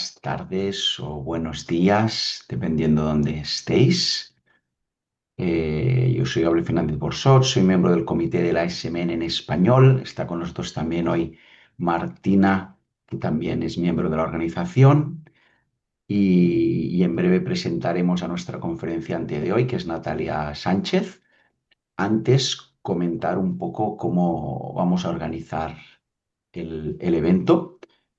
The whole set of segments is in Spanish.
buenas tardes o buenos días, dependiendo de dónde estéis. Yo soy Gabriel Fernández Borsot, soy miembro del comité de la SMN en español. Está con nosotros también hoy Martina, que también es miembro de la organización. Y en breve presentaremos a nuestra conferenciante de hoy, que es Natalia Sánchez. Antes, comentar un poco cómo vamos a organizar el evento.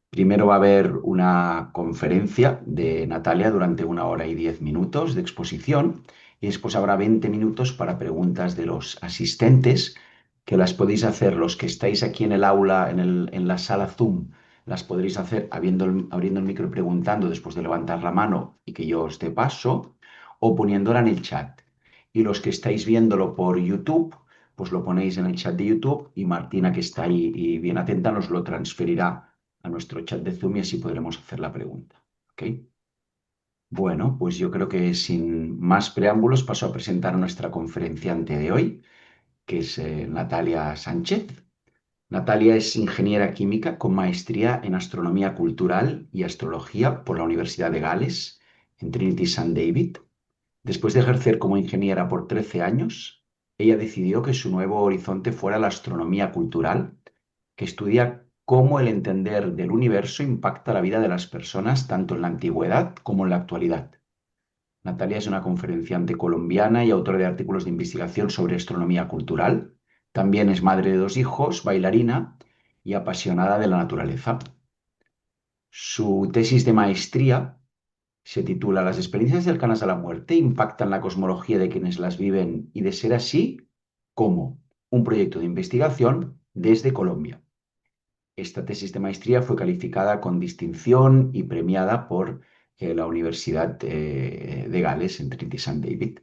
Primero va a haber una conferencia de Natalia durante 1 hora y 10 minutos de exposición y después habrá 20 minutos para preguntas de los asistentes que las podéis hacer los que estáis aquí en el aula, en la sala Zoom, las podréis hacer abriendo el micro y preguntando después de levantar la mano y que yo os dé paso o poniéndola en el chat. Y los que estáis viéndolo por YouTube, pues lo ponéis en el chat de YouTube y Martina, que está ahí y bien atenta, nos lo transferirá a nuestro chat de Zoom y así podremos hacer la pregunta. ¿Ok? Bueno, pues yo creo que sin más preámbulos paso a presentar a nuestra conferenciante de hoy, que es Natalia Sánchez. Natalia es ingeniera química con maestría en astronomía cultural y astrología por la Universidad de Gales, en Trinity St. David. Después de ejercer como ingeniera por 13 años, ella decidió que su nuevo horizonte fuera la astronomía cultural, que estudia cómo el entender del universo impacta la vida de las personas tanto en la antigüedad como en la actualidad. Natalia es una conferenciante colombiana y autora de artículos de investigación sobre astronomía cultural. También es madre de 2 hijos, bailarina y apasionada de la naturaleza. Su tesis de maestría se titula Las experiencias cercanas a la muerte impactan la cosmología de quienes las viven y, de ser así, ¿cómo? Un proyecto de investigación desde Colombia. Esta tesis de maestría fue calificada con distinción y premiada por la Universidad de Gales en Trinity St. David.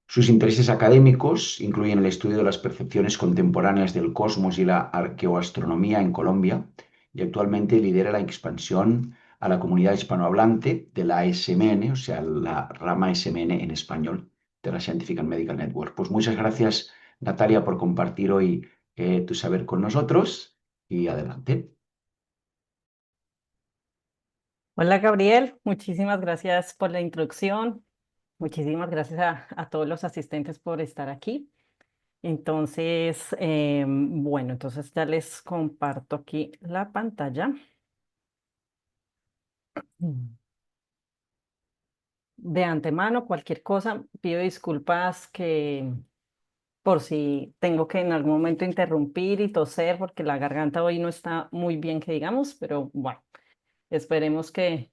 Sus intereses académicos incluyen el estudio de las percepciones contemporáneas del cosmos y la arqueoastronomía en Colombia, y actualmente lidera la expansión a la comunidad hispanohablante de la SMN, o sea, la rama SMN en español, de la Scientific and Medical Network. Pues muchas gracias, Natalia, por compartir hoy tu saber con nosotros y adelante. Hola Gabriel, muchísimas gracias por la introducción, muchísimas gracias a todos los asistentes por estar aquí. Entonces, bueno, entonces ya les comparto aquí la pantalla. Mm. De antemano, cualquier cosa, pido disculpas que por si tengo que en algún momento interrumpir y toser porque la garganta hoy no está muy bien que digamos, pero bueno, esperemos que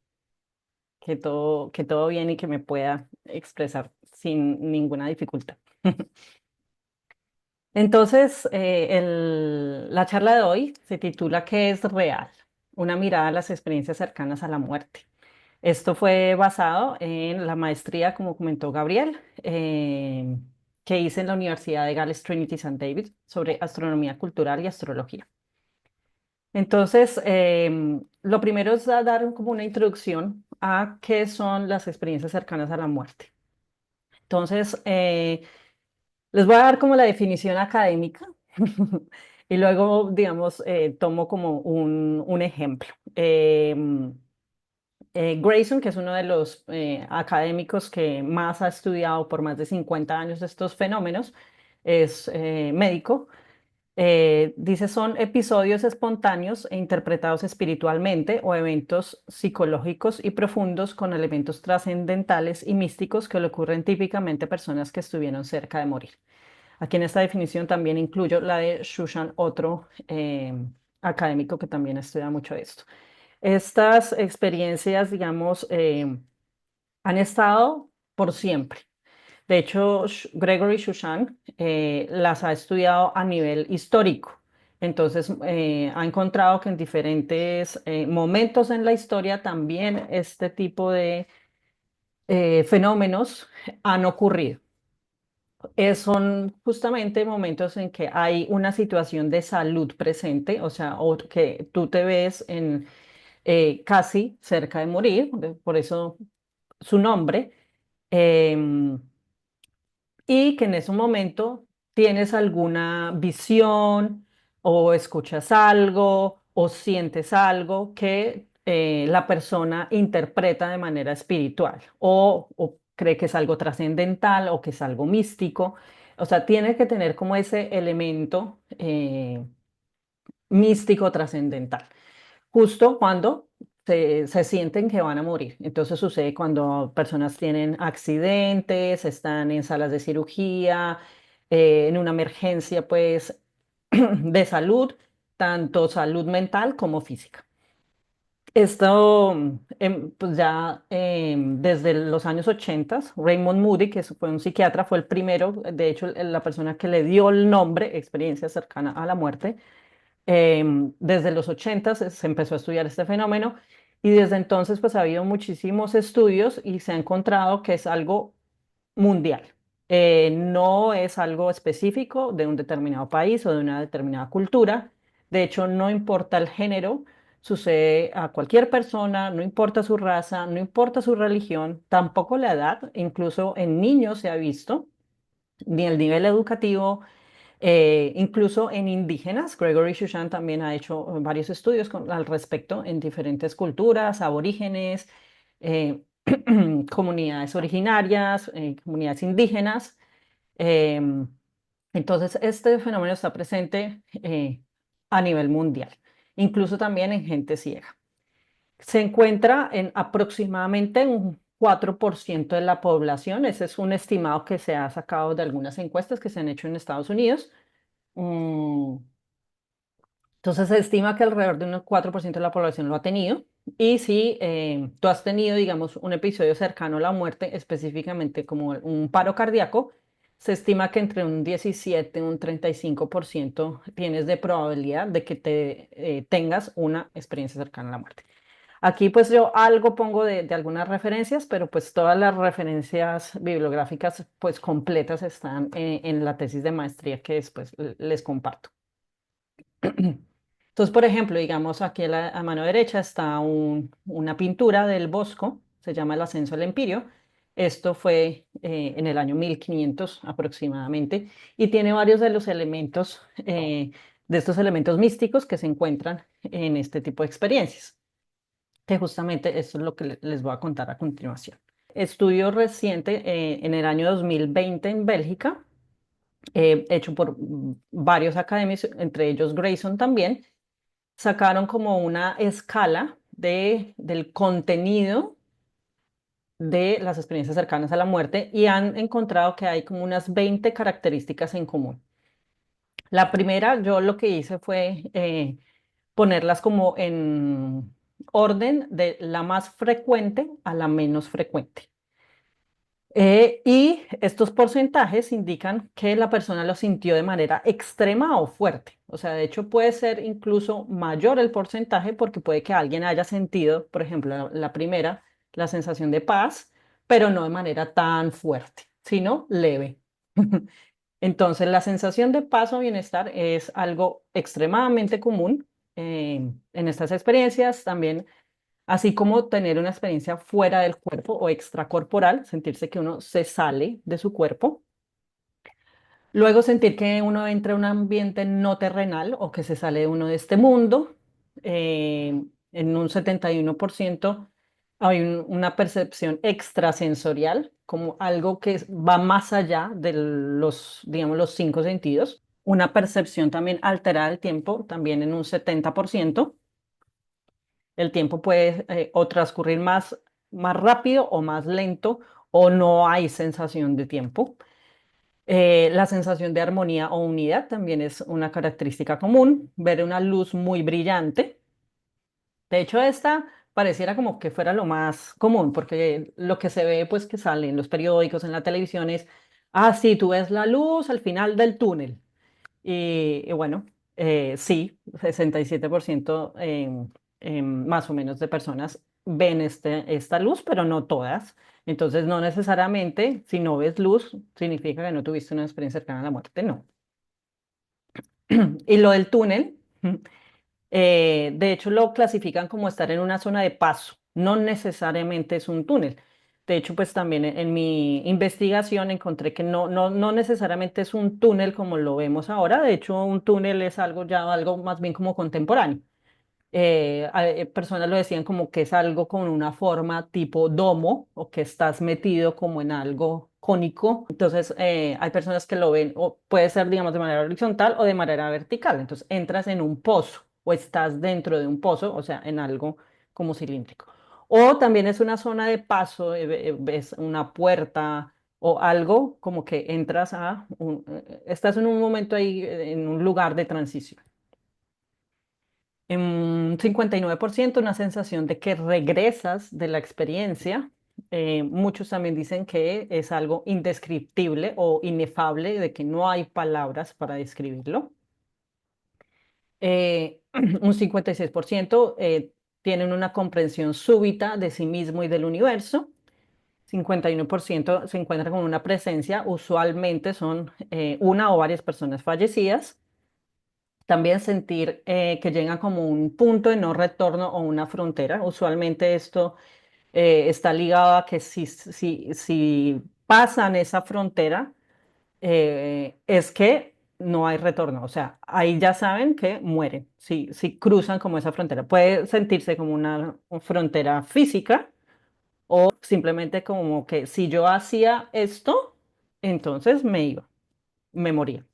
todo bien y que me pueda expresar sin ninguna dificultad. Entonces, la charla de hoy se titula ¿Qué es real? Una mirada a las experiencias cercanas a la muerte. Esto fue basado en la maestría, como comentó Gabriel, que hice en la Universidad de Gales Trinity St. David sobre astronomía cultural y astrología. Entonces, lo primero es dar como una introducción a qué son las experiencias cercanas a la muerte. Entonces, les voy a dar como la definición académica y luego, digamos, tomo como un ejemplo. Grayson, que es uno de los académicos que más ha estudiado por más de 50 años estos fenómenos, es médico. Dice, son episodios espontáneos e interpretados espiritualmente o eventos psicológicos y profundos con elementos trascendentales y místicos que le ocurren típicamente a personas que estuvieron cerca de morir. Aquí en esta definición también incluyo la de Shushan, otro académico que también estudia mucho esto. Estas experiencias, digamos, han estado por siempre. De hecho, Gregory Shushan las ha estudiado a nivel histórico. Entonces, ha encontrado que en diferentes momentos en la historia también este tipo de fenómenos han ocurrido. Son justamente momentos en que hay una situación de salud presente, o sea, o que tú te ves en casi cerca de morir, por eso su nombre, em, y que en ese momento tienes alguna visión o escuchas algo o sientes algo que la persona interpreta de manera espiritual o cree que es algo trascendental o que es algo místico. O sea, tiene que tener como ese elemento místico trascendental, justo cuando se sienten que van a morir. Entonces sucede cuando personas tienen accidentes, están en salas de cirugía, en una emergencia, pues, de salud, tanto salud mental como física. Esto, pues ya desde los años 80, Raymond Moody, fue un psiquiatra, fue el primero, de hecho, la persona que le dio el nombre, experiencia cercana a la muerte. Desde los 80 se empezó a estudiar este fenómeno y desde entonces pues ha habido muchísimos estudios y se ha encontrado que es algo mundial. No es algo específico de un determinado país o de una determinada cultura. De hecho, no importa el género, sucede a cualquier persona, no importa su raza, no importa su religión, tampoco la edad, incluso en niños se ha visto, ni el nivel educativo, incluso en indígenas. Gregory Shushan también ha hecho varios estudios al respecto en diferentes culturas, aborígenes, eh, comunidades originarias, comunidades indígenas. Em, entonces, este fenómeno está presente a nivel mundial, incluso también en gente ciega. Se encuentra en aproximadamente un 4% de la población. Ese es un estimado que se ha sacado de algunas encuestas que se han hecho en Estados Unidos. Mm, Entonces se estima que alrededor de un 4% de la población lo ha tenido. Y si tú has tenido, digamos, un episodio cercano a la muerte, específicamente como un paro cardíaco, se estima que entre un 17 y un 35% tienes de probabilidad de que tengas una experiencia cercana a la muerte. Aquí pues yo algo pongo de algunas referencias, pero pues todas las referencias bibliográficas pues completas están en la tesis de maestría que después les comparto. Entonces, por ejemplo, digamos aquí a mano derecha está una pintura del Bosco, se llama El ascenso al Empirio. Esto fue en el año 1500 aproximadamente y tiene varios de los elementos, de estos elementos místicos que se encuentran en este tipo de experiencias, que justamente esto es lo que les voy a contar a continuación. Estudio reciente en el año 2020 en Bélgica, hecho por varios académicos, entre ellos Grayson también, sacaron como una escala del contenido de las experiencias cercanas a la muerte y han encontrado que hay como unas 20 características en común. La primera, yo lo que hice fue ponerlas como en orden de la más frecuente a la menos frecuente. Y estos porcentajes indican que la persona lo sintió de manera extrema o fuerte. O sea, de hecho puede ser incluso mayor el porcentaje porque puede que alguien haya sentido, por ejemplo, la primera, la sensación de paz, pero no de manera tan fuerte, sino leve. Entonces, la sensación de paz o bienestar es algo extremadamente común en estas experiencias. También así como tener una experiencia fuera del cuerpo o extracorporal, sentirse que uno se sale de su cuerpo. Luego sentir que uno entra a un ambiente no terrenal o que se sale de uno de este mundo. En un 71% hay una percepción extrasensorial, como algo que va más allá de los, digamos, los cinco sentidos. Una percepción también alterada del tiempo, también en un 70%. El tiempo puede o transcurrir más rápido o más lento o no hay sensación de tiempo. La sensación de armonía o unidad también es una característica común. Ver una luz muy brillante. De hecho, esta pareciera como que fuera lo más común, porque lo que se ve, pues que sale en los periódicos, en la televisión es, ah, sí, tú ves la luz al final del túnel. Y bueno, sí, 67% más o menos de personas ven esta luz, pero no todas. Entonces, no necesariamente si no ves luz, significa que no tuviste una experiencia cercana a la muerte, no. Y lo del túnel, de hecho, lo clasifican como estar en una zona de paso, no necesariamente es un túnel. De hecho, pues también en mi investigación encontré que no necesariamente es un túnel como lo vemos ahora. De hecho, un túnel es algo ya algo más bien como contemporáneo. Personas lo decían como que es algo con una forma tipo domo o que estás metido como en algo cónico. Entonces, hay personas que lo ven, o puede ser, digamos, de manera horizontal o de manera vertical. Entonces, entras en un pozo o estás dentro de un pozo, o sea, en algo como cilíndrico. O también es una zona de paso, ves una puerta o algo como que entras estás en un momento ahí, en un lugar de transición. En un 59% una sensación de que regresas de la experiencia. Muchos también dicen que es algo indescriptible o inefable, de que no hay palabras para describirlo. Un 56% tienen una comprensión súbita de sí mismo y del universo. 51% se encuentran con una presencia, usualmente son una o varias personas fallecidas. También sentir que llegan como un punto de no retorno o una frontera. Usualmente esto está ligado a que si pasan esa frontera, es que no hay retorno. O sea, ahí ya saben que mueren si cruzan como esa frontera. Puede sentirse como una frontera física o simplemente como que si yo hacía esto, entonces me iba, me moría.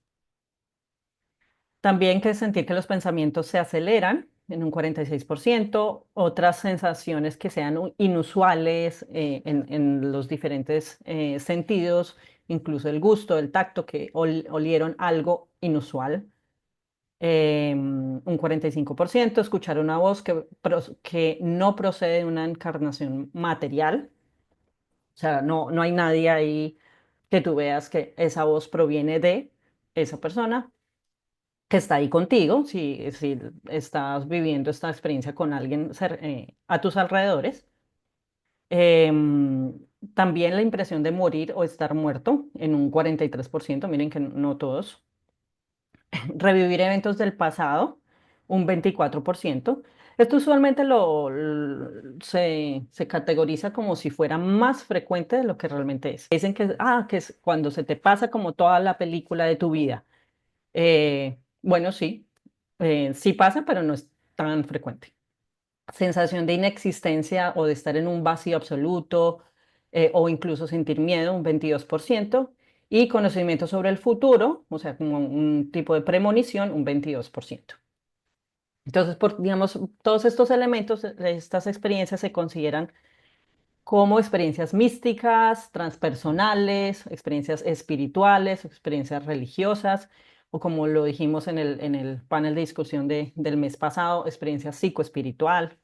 También que sentir que los pensamientos se aceleran en un 46%, otras sensaciones que sean inusuales en los diferentes sentidos, incluso el gusto, el tacto, que olieron algo inusual. Un 45%, escuchar una voz que no procede de una encarnación material, o sea, no hay nadie ahí que tú veas que esa voz proviene de esa persona que está ahí contigo, si estás viviendo esta experiencia con alguien a tus alrededores. Em, También la impresión de morir o estar muerto en un 43%, miren que no todos. Revivir eventos del pasado, un 24%. Esto usualmente se categoriza como si fuera más frecuente de lo que realmente es. Dicen que es cuando se te pasa como toda la película de tu vida. Bueno, sí, sí pasa, pero no es tan frecuente. Sensación de inexistencia o de estar en un vacío absoluto, o incluso sentir miedo, un 22%. Y conocimiento sobre el futuro, o sea, como un tipo de premonición, un 22%. Entonces, digamos, todos estos elementos, estas experiencias se consideran como experiencias místicas, transpersonales, experiencias espirituales, experiencias religiosas, o como lo dijimos en el panel de discusión del mes pasado, experiencia psicoespiritual.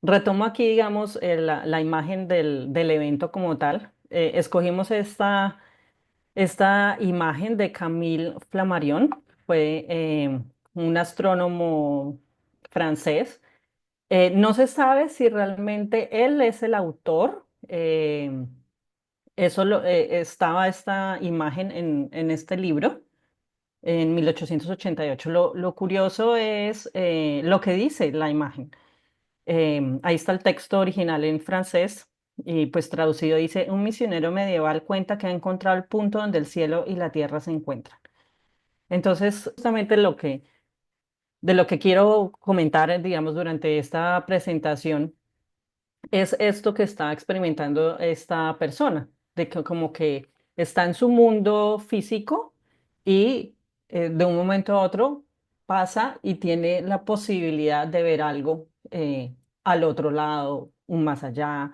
Retomo aquí, digamos, la imagen del evento como tal. Escogimos esta imagen de Camille Flammarion, fue un astrónomo francés. No se sabe si realmente él es el autor. Estaba esta imagen en este libro en 1888. Lo curioso es lo que dice la imagen. Ahí está el texto original en francés y pues traducido dice, un misionero medieval cuenta que ha encontrado el punto donde el cielo y la tierra se encuentran. Entonces, justamente de lo que quiero comentar, digamos, durante esta presentación es esto que está experimentando esta persona, de que como que está en su mundo físico y de un momento a otro pasa y tiene la posibilidad de ver algo al otro lado, un más allá,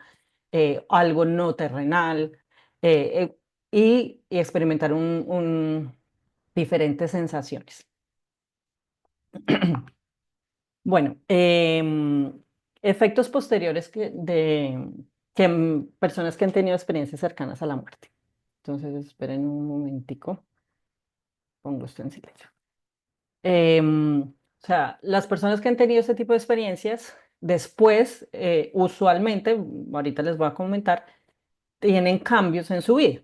algo no terrenal, y experimentar diferentes sensaciones. Bueno, efectos posteriores personas que han tenido experiencias cercanas a la muerte. Entonces, esperen un momentico, pongo esto en silencio. O sea, las personas que han tenido este tipo de experiencias, después, usualmente, ahorita les voy a comentar, tienen cambios en su vida.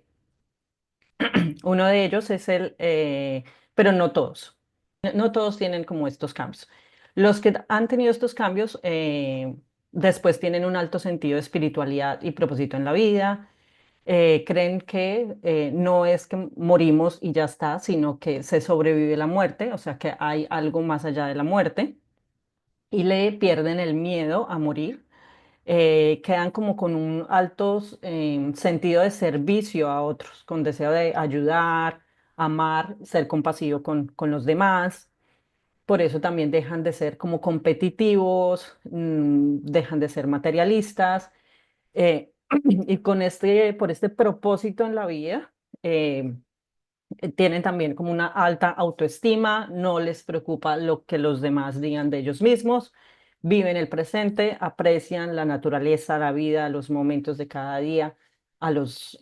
Uno de ellos pero no todos. No todos tienen como estos cambios. Los que han tenido estos cambios después tienen un alto sentido de espiritualidad y propósito en la vida. Creen que no es que morimos y ya está, sino que se sobrevive la muerte, o sea que hay algo más allá de la muerte. y le pierden el miedo a morir. Quedan como con un alto sentido de servicio a otros, con deseo de ayudar, amar, ser compasivo con los demás. Por eso también dejan de ser como competitivos, dejan de ser materialistas, y por este propósito en la vida, eh, tienen también como una alta autoestima, no les preocupa lo que los demás digan de ellos mismos, viven el presente, aprecian la naturaleza, la vida, los momentos de cada día, a los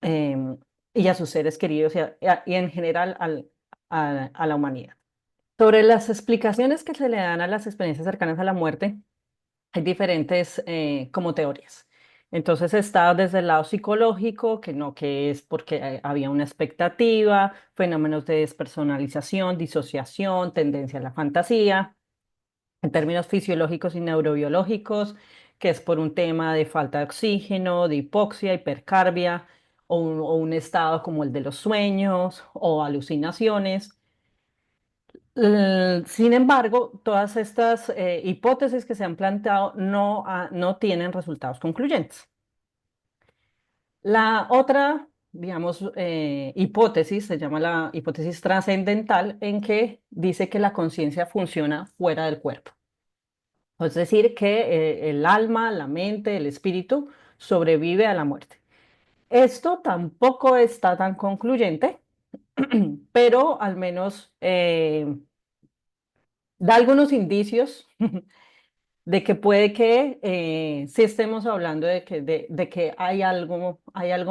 em, y a sus seres queridos y en general a la humanidad. Sobre las explicaciones que se le dan a las experiencias cercanas a la muerte, hay diferentes como teorías. Entonces está desde el lado psicológico, que no, que es porque había una expectativa, fenómenos de despersonalización, disociación, tendencia a la fantasía. En términos fisiológicos y neurobiológicos, que es por un tema de falta de oxígeno, de hipoxia, hipercarbia, o un estado como el de los sueños o alucinaciones. Sin embargo, todas estas hipótesis que se han planteado no tienen resultados concluyentes. La otra, digamos, hipótesis se llama la hipótesis trascendental, en que dice que la conciencia funciona fuera del cuerpo. Es decir, que el alma, la mente, el espíritu sobrevive a la muerte. Esto tampoco está tan concluyente, pero al menos da algunos indicios de que puede que sí estemos hablando de que hay algo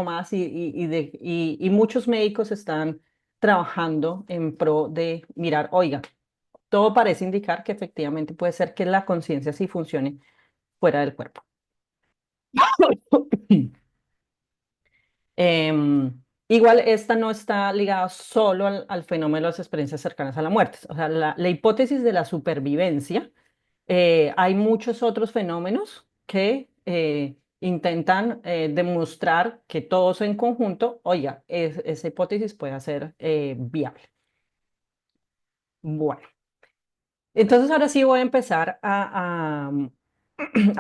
más y muchos médicos están trabajando en pro de mirar, oiga, todo parece indicar que efectivamente puede ser que la conciencia sí funcione fuera del cuerpo. Igual esta no está ligada solo al fenómeno de las experiencias cercanas a la muerte. O sea, la hipótesis de la supervivencia, hay muchos otros fenómenos que intentan demostrar que todos en conjunto, oiga, esa hipótesis puede ser viable. Bueno, entonces ahora sí voy a empezar a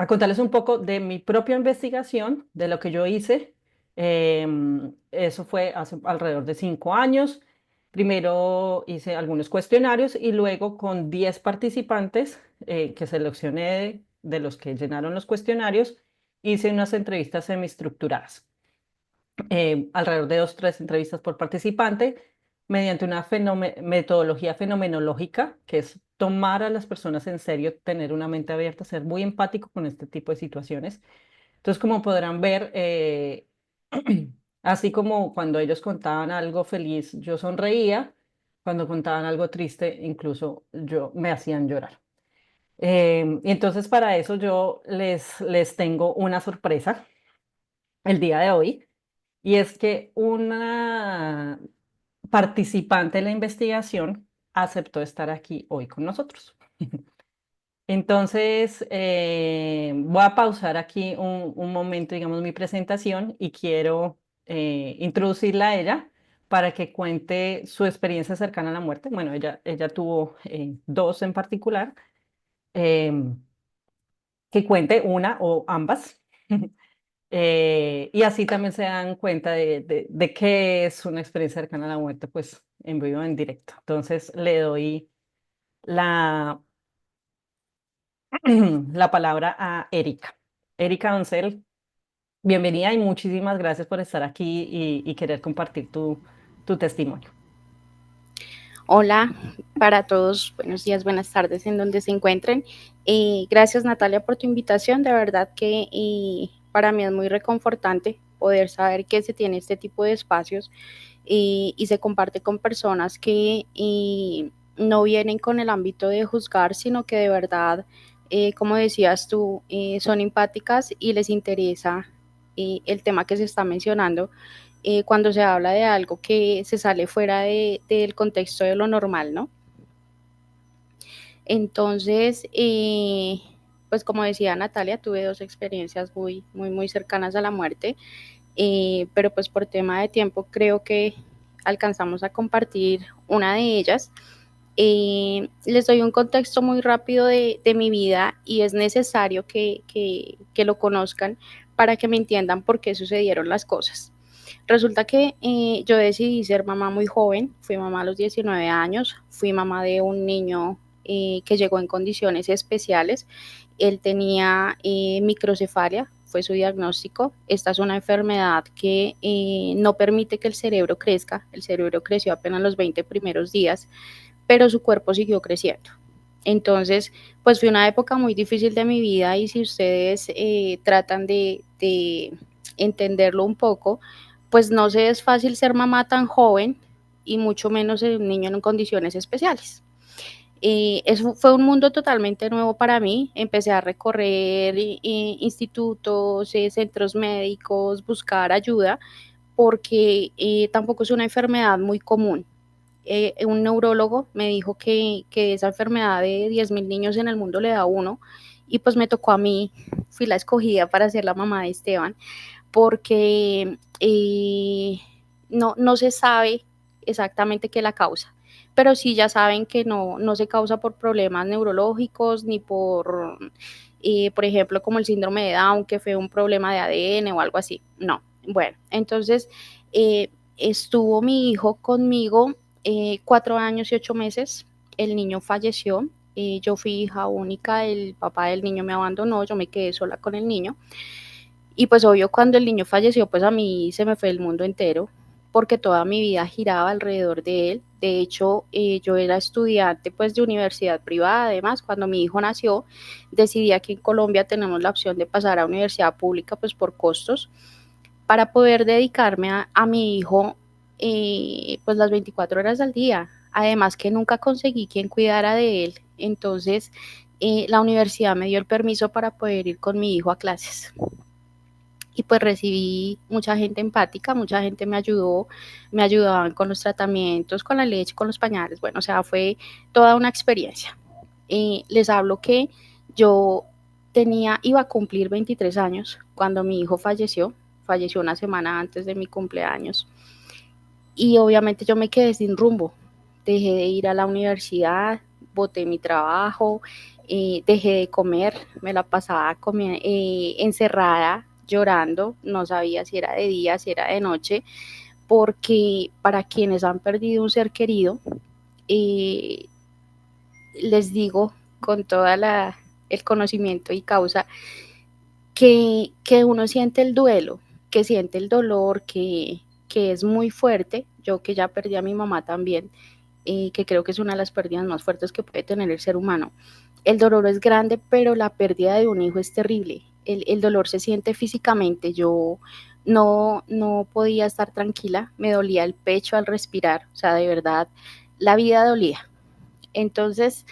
contarles un poco de mi propia investigación, de lo que yo hice. Eso fue hace alrededor de 5 años. Primero hice algunos cuestionarios y luego con 10 participantes que seleccioné de los que llenaron los cuestionarios, hice unas entrevistas semiestructuradas, alrededor de 2, 3 entrevistas por participante, mediante una metodología fenomenológica, que es tomar a las personas en serio, tener una mente abierta, ser muy empático con este tipo de situaciones. Entonces, como podrán ver, así como cuando ellos contaban algo feliz, yo sonreía, cuando contaban algo triste, incluso yo me hacían llorar. Y entonces para eso yo les tengo una sorpresa el día de hoy. Y es que una participante de la investigación aceptó estar aquí hoy con nosotros. Entonces, voy a pausar aquí un momento, digamos, mi presentación y quiero introducirla a ella para que cuente su experiencia cercana a la muerte. Bueno, ella tuvo dos en particular, em, que cuente una o ambas. Y así también se dan cuenta de qué es una experiencia cercana a la muerte, pues en vivo, en directo. Entonces le doy la, la palabra a Erika. Erika Doncel, bienvenida y muchísimas gracias por estar aquí y querer compartir tu testimonio. Hola para todos, buenos días, buenas tardes en donde se encuentren. Gracias Natalia por tu invitación, de verdad que para mí es muy reconfortante poder saber que se tiene este tipo de espacios y se comparte con personas que no vienen con el ámbito de juzgar, sino que de verdad, como decías tú, son empáticas y les interesa el tema que se está mencionando cuando se habla de algo que se sale fuera del contexto de lo normal, ¿no? Entonces, pues como decía Natalia, tuve dos experiencias muy cercanas a la muerte, pero pues por tema de tiempo creo que alcanzamos a compartir una de ellas. Les doy un contexto muy rápido de mi vida y es necesario que lo conozcan para que me entiendan por qué sucedieron las cosas. Resulta que yo decidí ser mamá muy joven, fui mamá a los 19 años, fui mamá de un niño que llegó en condiciones especiales. Él tenía microcefalia, fue su diagnóstico. Esta es una enfermedad que no permite que el cerebro crezca. El cerebro creció apenas los 20 primeros días, pero su cuerpo siguió creciendo. Entonces, pues fue una época muy difícil de mi vida y si ustedes tratan de entenderlo un poco, pues no sé, es fácil ser mamá tan joven y mucho menos un niño en condiciones especiales. Eso fue un mundo totalmente nuevo para mí. Empecé a recorrer institutos, centros médicos, buscar ayuda, porque tampoco es una enfermedad muy común. Un neurólogo me dijo que esa enfermedad de 10.000 niños en el mundo le da uno, y pues me tocó a mí, fui la escogida para ser la mamá de Esteban, porque no se sabe exactamente qué la causa, pero sí ya saben que no se causa por problemas neurológicos ni por ejemplo, como el síndrome de Down, que fue un problema de ADN o algo así. No. Bueno, entonces estuvo mi hijo conmigo 4 años y 8 meses. El niño falleció. Yo fui hija única, el papá del niño me abandonó, yo me quedé sola con el niño. Y pues obvio, cuando el niño falleció, pues a mí se me fue el mundo entero, porque toda mi vida giraba alrededor de él. De hecho, yo era estudiante pues de universidad privada. Además, cuando mi hijo nació, decidí aquí en Colombia tenemos la opción de pasar a universidad pública pues por costos, para poder dedicarme a mi hijo pues las 24 horas al día. Además que nunca conseguí quien cuidara de él. Entonces, la universidad me dio el permiso para poder ir con mi hijo a clases, y pues recibí mucha gente empática, mucha gente me ayudaban con los tratamientos, con la leche, con los pañales. Bueno, o sea, fue toda una experiencia. Les hablo que yo iba a cumplir 23 años cuando mi hijo falleció una semana antes de mi cumpleaños, y obviamente yo me quedé sin rumbo, dejé de ir a la universidad, boté mi trabajo, dejé de comer, me la pasaba encerrada, llorando, no sabía si era de día, si era de noche, porque para quienes han perdido un ser querido, eh, les digo con toda el conocimiento y causa que uno siente el duelo, que siente el dolor, que es muy fuerte. Yo que ya perdí a mi mamá también, que creo que es una de las pérdidas más fuertes que puede tener el ser humano. El dolor es grande, pero la pérdida de un hijo es terrible. El dolor se siente físicamente. Yo no podía estar tranquila, me dolía el pecho al respirar, o sea, de verdad, la vida dolía. Entonces,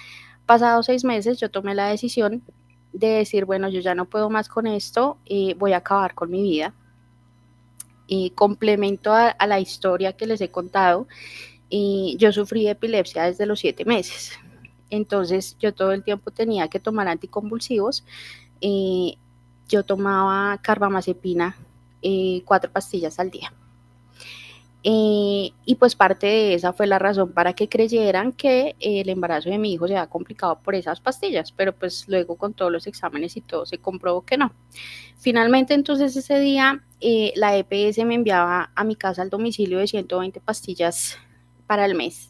pasados 6 meses, yo tomé la decisión de decir, bueno, yo ya no puedo más con esto, voy a acabar con mi vida. Complemento a la historia que les he contado, yo sufrí de epilepsia desde los 7 meses. Entonces, yo todo el tiempo tenía que tomar anticonvulsivos. Yo tomaba carbamazepina, 4 pastillas al día. Y pues parte de esa fue la razón para que creyeran que el embarazo de mi hijo se había complicado por esas pastillas, pero pues luego con todos los exámenes y todo se comprobó que no. Finalmente, entonces ese día la EPS me enviaba a mi casa al domicilio de 120 pastillas para el mes.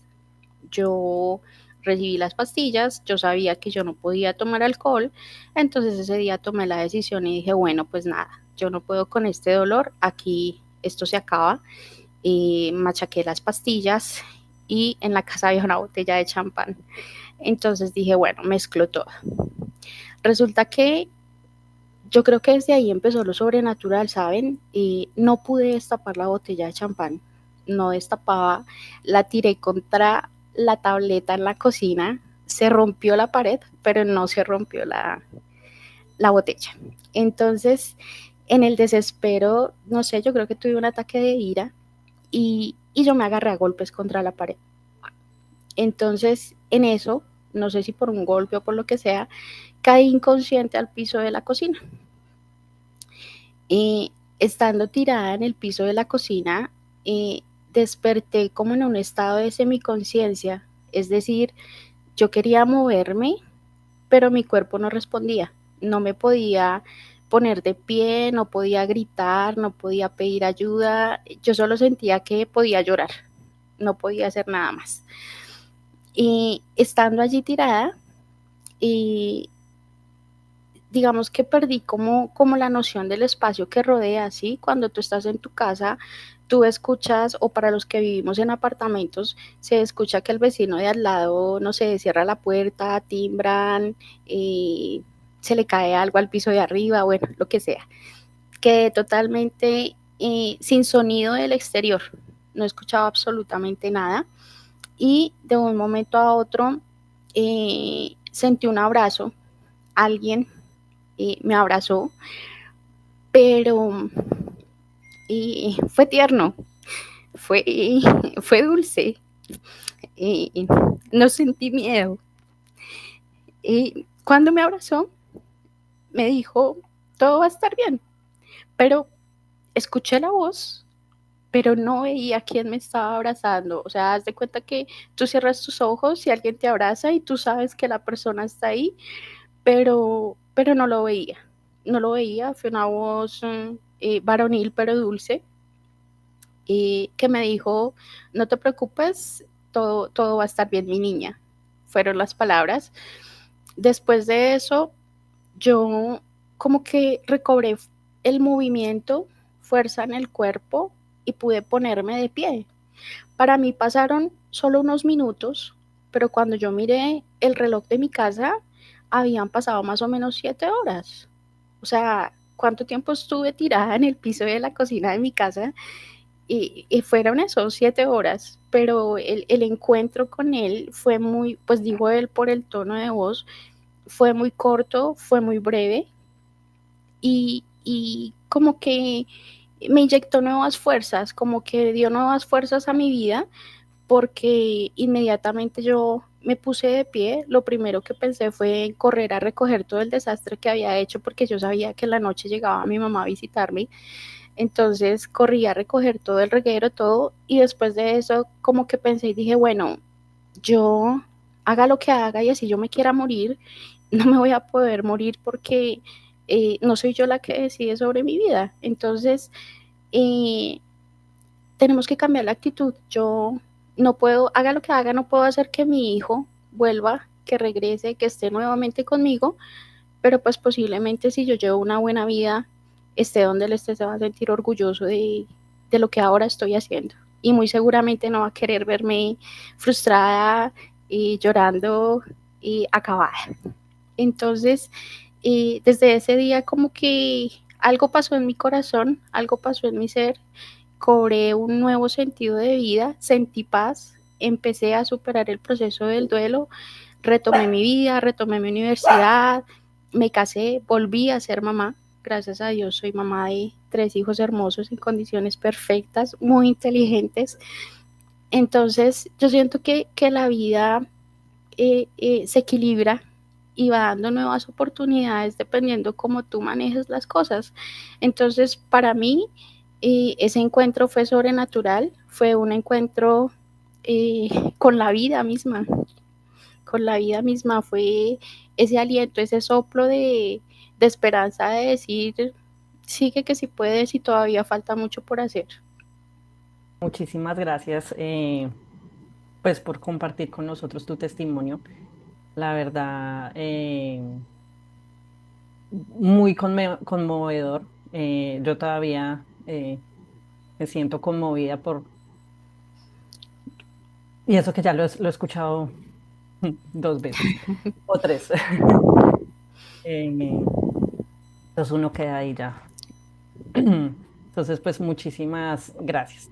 Yo recibí las pastillas, yo sabía que yo no podía tomar alcohol, entonces ese día tomé la decisión y dije, bueno, pues nada, yo no puedo con este dolor, aquí esto se acaba. Machaqué las pastillas y en la casa había una botella de champán. Entonces dije, bueno, mezclo todo. Resulta que yo creo que desde ahí empezó lo sobrenatural, ¿saben? No pude destapar la botella de champán, no destapaba, la tiré contra la tableta en la cocina, se rompió la pared, pero no se rompió la botella. Entonces, en el desespero, no sé, yo creo que tuve un ataque de ira y yo me agarré a golpes contra la pared. Entonces, en eso, no sé si por un golpe o por lo que sea, caí inconsciente al piso de la cocina. Estando tirada en el piso de la cocina, desperté como en un estado de semiconciencia. Es decir, yo quería moverme, pero mi cuerpo no respondía. No me podía poner de pie, no podía gritar, no podía pedir ayuda. Yo solo sentía que podía llorar, no podía hacer nada más. Y estando allí tirada, y digamos que perdí como la noción del espacio que rodea, ¿sí? Cuando tú estás en tu casa, tú escuchas, o para los que vivimos en apartamentos, se escucha que el vecino de al lado, no sé, cierra la puerta, timbran, eh, se le cae algo al piso de arriba, bueno, lo que sea. Quedé totalmente sin sonido del exterior, no escuchaba absolutamente nada y de un momento a otro sentí un abrazo, alguien me abrazó, pero fue tierno, fue, fue dulce, y no sentí miedo. Y cuando me abrazó, me dijo, todo va a estar bien, pero escuché la voz, pero no veía quién me estaba abrazando. O sea, haz de cuenta que tú cierras tus ojos y alguien te abraza y tú sabes que la persona está ahí, pero no lo veía. No lo veía, fue una voz varonil pero dulce, y que me dijo, no te preocupes, todo va a estar bien, mi niña. Fueron las palabras. Después de eso, yo como que recobré el movimiento, fuerza en el cuerpo y pude ponerme de pie. Para mí pasaron solo unos minutos, pero cuando yo miré el reloj de mi casa, habían pasado más o menos 7 horas. O sea, ¿cuánto tiempo estuve tirada en el piso de la cocina de mi casa? Y fueron esos 7 horas, pero el encuentro con él fue muy, pues digo él por el tono de voz, fue muy corto, fue muy breve y como que me inyectó nuevas fuerzas, como que dio nuevas fuerzas a mi vida, porque inmediatamente yo me puse de pie. Lo primero que pensé fue en correr a recoger todo el desastre que había hecho, porque yo sabía que en la noche llegaba mi mamá a visitarme. Entonces corrí a recoger todo el reguero, todo, y después de eso como que pensé y dije, bueno, yo haga lo que haga y así yo me quiera morir, no me voy a poder morir porque no soy yo la que decide sobre mi vida. Entonces, eh, tenemos que cambiar la actitud. Yo no puedo, haga lo que haga, no puedo hacer que mi hijo vuelva, que regrese, que esté nuevamente conmigo, pero pues posiblemente si yo llevo una buena vida, esté donde él esté, se va a sentir orgulloso de lo que ahora estoy haciendo. Y muy seguramente no va a querer verme frustrada y llorando y acabada. Entonces, desde ese día como que algo pasó en mi corazón, algo pasó en mi ser, cobré un nuevo sentido de vida, sentí paz, empecé a superar el proceso del duelo, retomé mi vida, retomé mi universidad, me casé, volví a ser mamá. Gracias a Dios soy mamá de 3 hijos hermosos en condiciones perfectas, muy inteligentes. Entonces yo siento que la vida se equilibra y va dando nuevas oportunidades dependiendo cómo tú manejes las cosas. Entonces, para mí, ese encuentro fue sobrenatural, fue un encuentro con la vida misma, con la vida misma, fue ese aliento, ese soplo de esperanza de decir, sigue que si puedes y todavía falta mucho por hacer. Muchísimas gracias, pues, por compartir con nosotros tu testimonio. La verdad, muy conmovedor. Yo todavía me siento conmovida y eso que ya lo he escuchado 2 veces o tres. Eh, entonces uno queda ahí ya. Entonces, pues muchísimas gracias.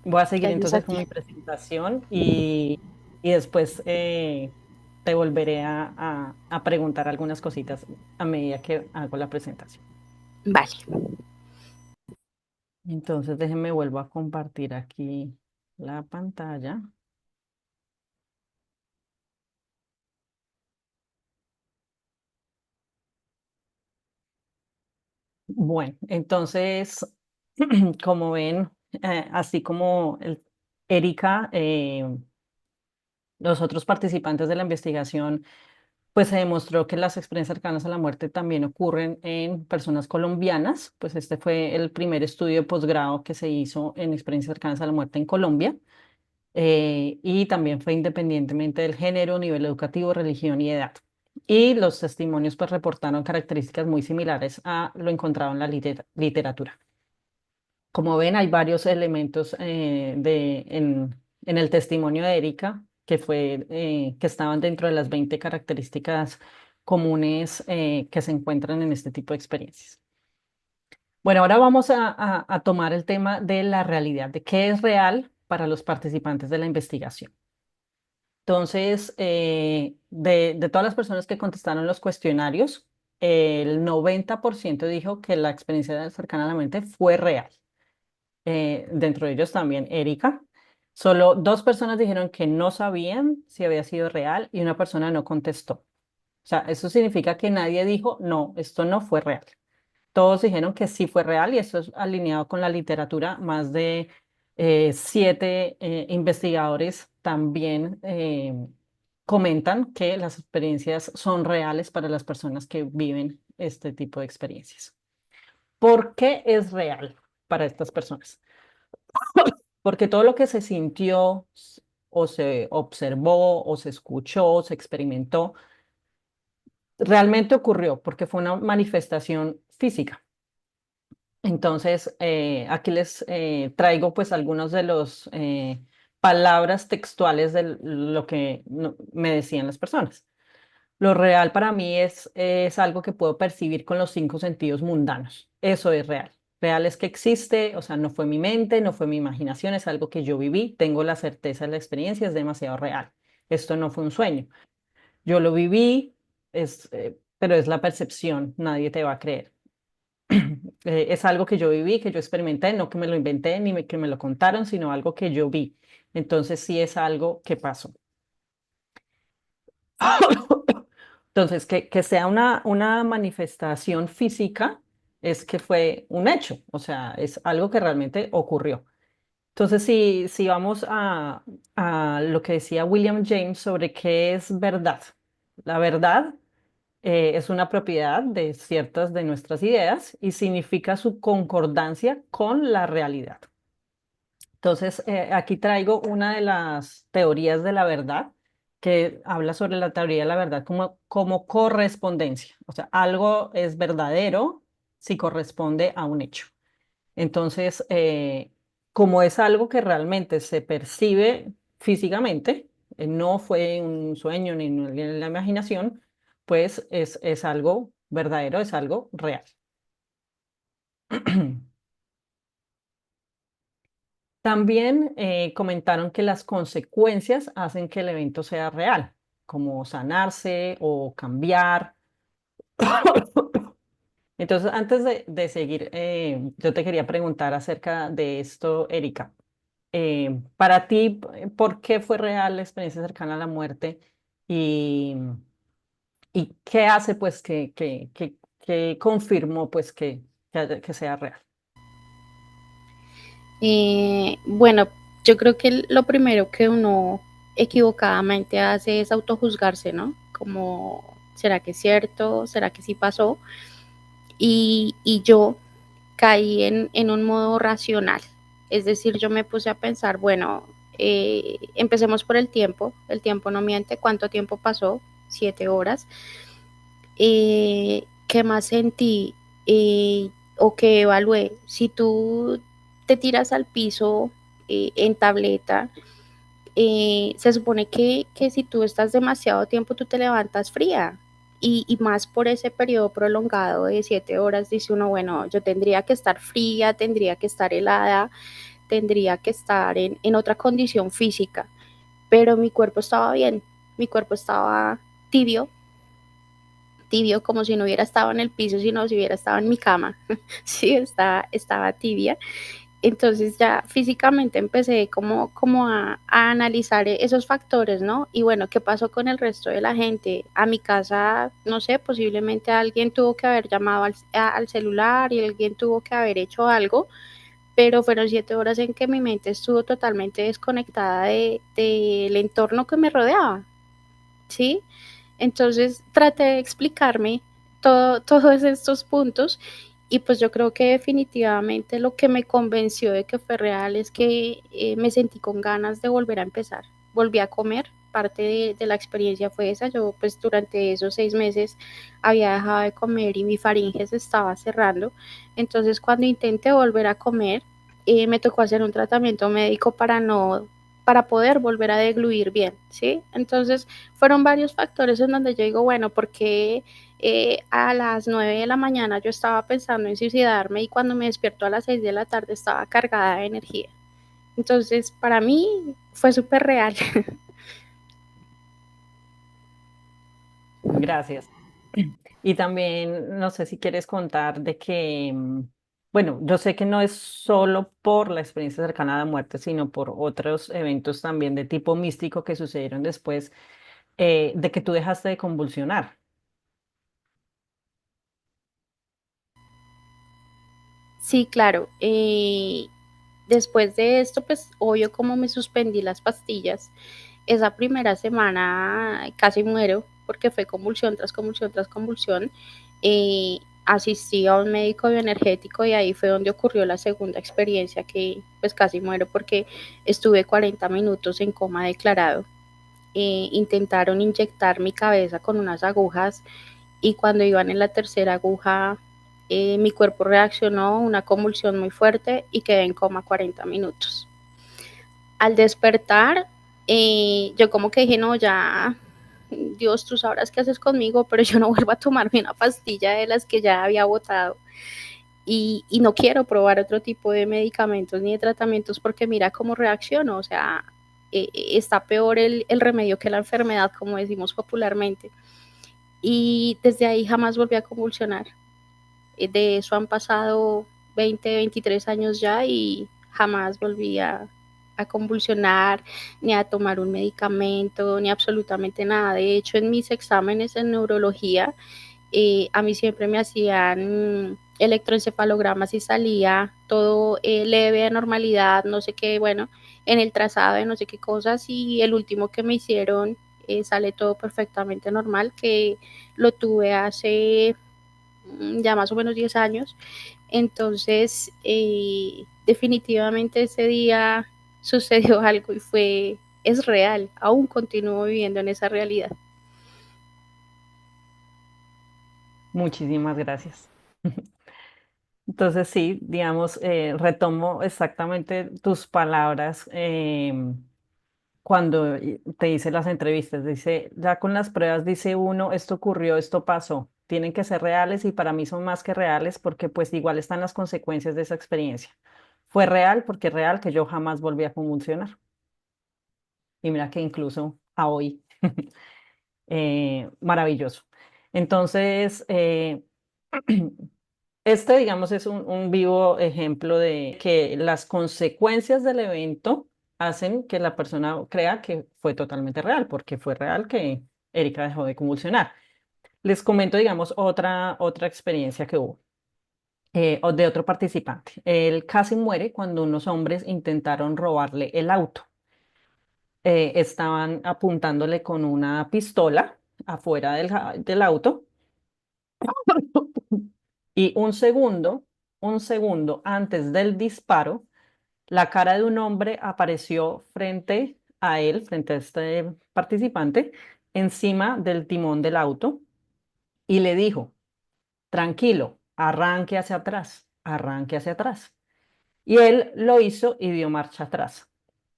Voy a seguir Gracias a entonces con ti. mi presentación y después te volveré a preguntar algunas cositas a medida que hago la presentación. Vale. Entonces, déjenme vuelvo a compartir aquí la pantalla. Bueno, entonces, como ven, así como Erika los otros participantes de la investigación, pues se demostró que las experiencias cercanas a la muerte también ocurren en personas colombianas. Pues este fue el primer estudio de posgrado que se hizo en experiencias cercanas a la muerte en Colombia. Y también fue independientemente del género, nivel educativo, religión y edad. Y los testimonios pues reportaron características muy similares a lo encontrado en la literatura. Como ven, hay varios elementos en el testimonio de Erika que estaban dentro de las 20 características comunes que se encuentran en este tipo de experiencias. Bueno, ahora vamos a tomar el tema de la realidad, de qué es real para los participantes de la investigación. Entonces, de todas las personas que contestaron los cuestionarios, el 90% dijo que la experiencia cercana a la mente fue real. Dentro de ellos también Erika. Solo 2 personas dijeron que no sabían si había sido real y una persona no contestó. O sea, eso significa que nadie dijo, no, esto no fue real. Todos dijeron que sí fue real y esto es alineado con la literatura. Más de 7 investigadores también comentan que las experiencias son reales para las personas que viven este tipo de experiencias. ¿Por qué es real para estas personas? Porque todo lo que se sintió o se observó o se escuchó o se experimentó realmente ocurrió porque fue una manifestación física. Entonces, aquí les traigo pues algunos de los palabras textuales de lo que me decían las personas. Lo real para mí es algo que puedo percibir con los 5 sentidos mundanos. Eso es real. Real es que existe, o sea, no fue mi mente, no fue mi imaginación, es algo que yo viví, tengo la certeza de la experiencia, es demasiado real. Esto no fue un sueño. Yo lo viví, pero es la percepción, nadie te va a creer. Es algo que yo viví, que yo experimenté, no que me lo inventé ni que me lo contaron, sino algo que yo vi. Entonces sí es algo que pasó. Entonces, que sea una manifestación física es que fue un hecho, o sea, es algo que realmente ocurrió. Entonces, si vamos a lo que decía William James sobre qué es verdad. La verdad es una propiedad de ciertas de nuestras ideas y significa su concordancia con la realidad. Entonces, aquí traigo una de las teorías de la verdad que habla sobre la teoría de la verdad como correspondencia. O sea, algo es verdadero si corresponde a un hecho. Entonces, como es algo que realmente se percibe físicamente, no fue un sueño ni en la imaginación, pues es algo verdadero, es algo real. También comentaron que las consecuencias hacen que el evento sea real, como sanarse o cambiar. Entonces, antes de seguir, yo te quería preguntar acerca de esto, Erika. Para ti, ¿por qué fue real la experiencia cercana a la muerte? ¿Y, y qué hace pues que confirmó pues que sea real? Bueno, yo creo que lo primero que uno equivocadamente hace es autojuzgarse, ¿no? Como, ¿será que es cierto? ¿Será que sí pasó? Y yo caí en un modo racional. Es decir, yo me puse a pensar, bueno, empecemos por el tiempo no miente, ¿cuánto tiempo pasó? 7 horas. ¿Qué más sentí? O que evalué, si tú te tiras al piso en tableta, se supone que si tú estás demasiado tiempo, tú te levantas fría. Y más por ese periodo prolongado de 7 horas, dice uno, bueno, yo tendría que estar fría, tendría que estar helada, tendría que estar en otra condición física, pero mi cuerpo estaba bien, mi cuerpo estaba tibio, tibio como si no hubiera estado en el piso, sino si hubiera estado en mi cama, sí, estaba tibia. Entonces ya físicamente empecé como a analizar esos factores, ¿no? Y bueno, ¿qué pasó con el resto de la gente? A mi casa, no sé, posiblemente alguien tuvo que haber llamado al celular y alguien tuvo que haber hecho algo, pero fueron 7 horas en que mi mente estuvo totalmente desconectada del entorno que me rodeaba, ¿sí? Entonces traté de explicarme todos estos puntos y pues yo creo que definitivamente lo que me convenció de que fue real es que me sentí con ganas de volver a empezar. Volví a comer, parte de la experiencia fue esa. Yo pues durante esos 6 meses había dejado de comer y mi faringe se estaba cerrando. Entonces cuando intenté volver a comer, me tocó hacer un tratamiento médico para poder volver a degluir bien, ¿sí? Entonces fueron varios factores en donde yo digo, bueno, porque a las 9 de la mañana yo estaba pensando en suicidarme y cuando me despierto a las 6 de la tarde estaba cargada de energía. Entonces, para mí fue súper real. Gracias. Y también, no sé si quieres contar de que, bueno, yo sé que no es solo por la experiencia cercana a la muerte, sino por otros eventos también de tipo místico que sucedieron después de que tú dejaste de convulsionar. Sí, claro. Después de esto, pues obvio como me suspendí las pastillas, esa primera semana casi muero porque fue convulsión tras convulsión tras convulsión. Asistí a un médico bioenergético y ahí fue donde ocurrió la segunda experiencia que pues casi muero porque estuve 40 minutos en coma declarado. Intentaron inyectar mi cabeza con unas agujas y cuando iban en la tercera aguja mi cuerpo reaccionó, una convulsión muy fuerte y quedé en coma 40 minutos. Al despertar, yo como que dije, no, ya, Dios, tú sabrás qué haces conmigo, pero yo no vuelvo a tomarme una pastilla de las que ya había botado. Y no quiero probar otro tipo de medicamentos ni de tratamientos porque mira cómo reacciono, o sea, está peor el remedio que la enfermedad, como decimos popularmente. Y desde ahí jamás volví a convulsionar. De eso han pasado 20, 23 años ya y jamás volví a convulsionar, ni a tomar un medicamento, ni absolutamente nada. De hecho, en mis exámenes en neurología, a mí siempre me hacían electroencefalogramas y salía todo leve, de normalidad, no sé qué, bueno, en el trazado de no sé qué cosas y el último que me hicieron sale todo perfectamente normal, que lo tuve hace ya más o menos 10 años. Entonces, definitivamente ese día sucedió algo y es real, aún continúo viviendo en esa realidad. Muchísimas gracias. Entonces sí, digamos, retomo exactamente tus palabras cuando te hice las entrevistas. Dice, ya con las pruebas dice uno, esto ocurrió, esto pasó. Tienen que ser reales y para mí son más que reales porque pues igual están las consecuencias de esa experiencia. Fue real porque es real que yo jamás volví a convulsionar. Y mira que incluso a hoy, maravilloso. Entonces, este, digamos, es un vivo ejemplo de que las consecuencias del evento hacen que la persona crea que fue totalmente real, porque fue real que Erika dejó de convulsionar. Les comento, digamos, otra experiencia que hubo o de otro participante. Él casi muere cuando unos hombres intentaron robarle el auto. Estaban apuntándole con una pistola afuera del auto y un segundo antes del disparo, la cara de un hombre apareció frente a él, frente a este participante, encima del timón del auto y le dijo, tranquilo, arranque hacia atrás. Y él lo hizo y dio marcha atrás.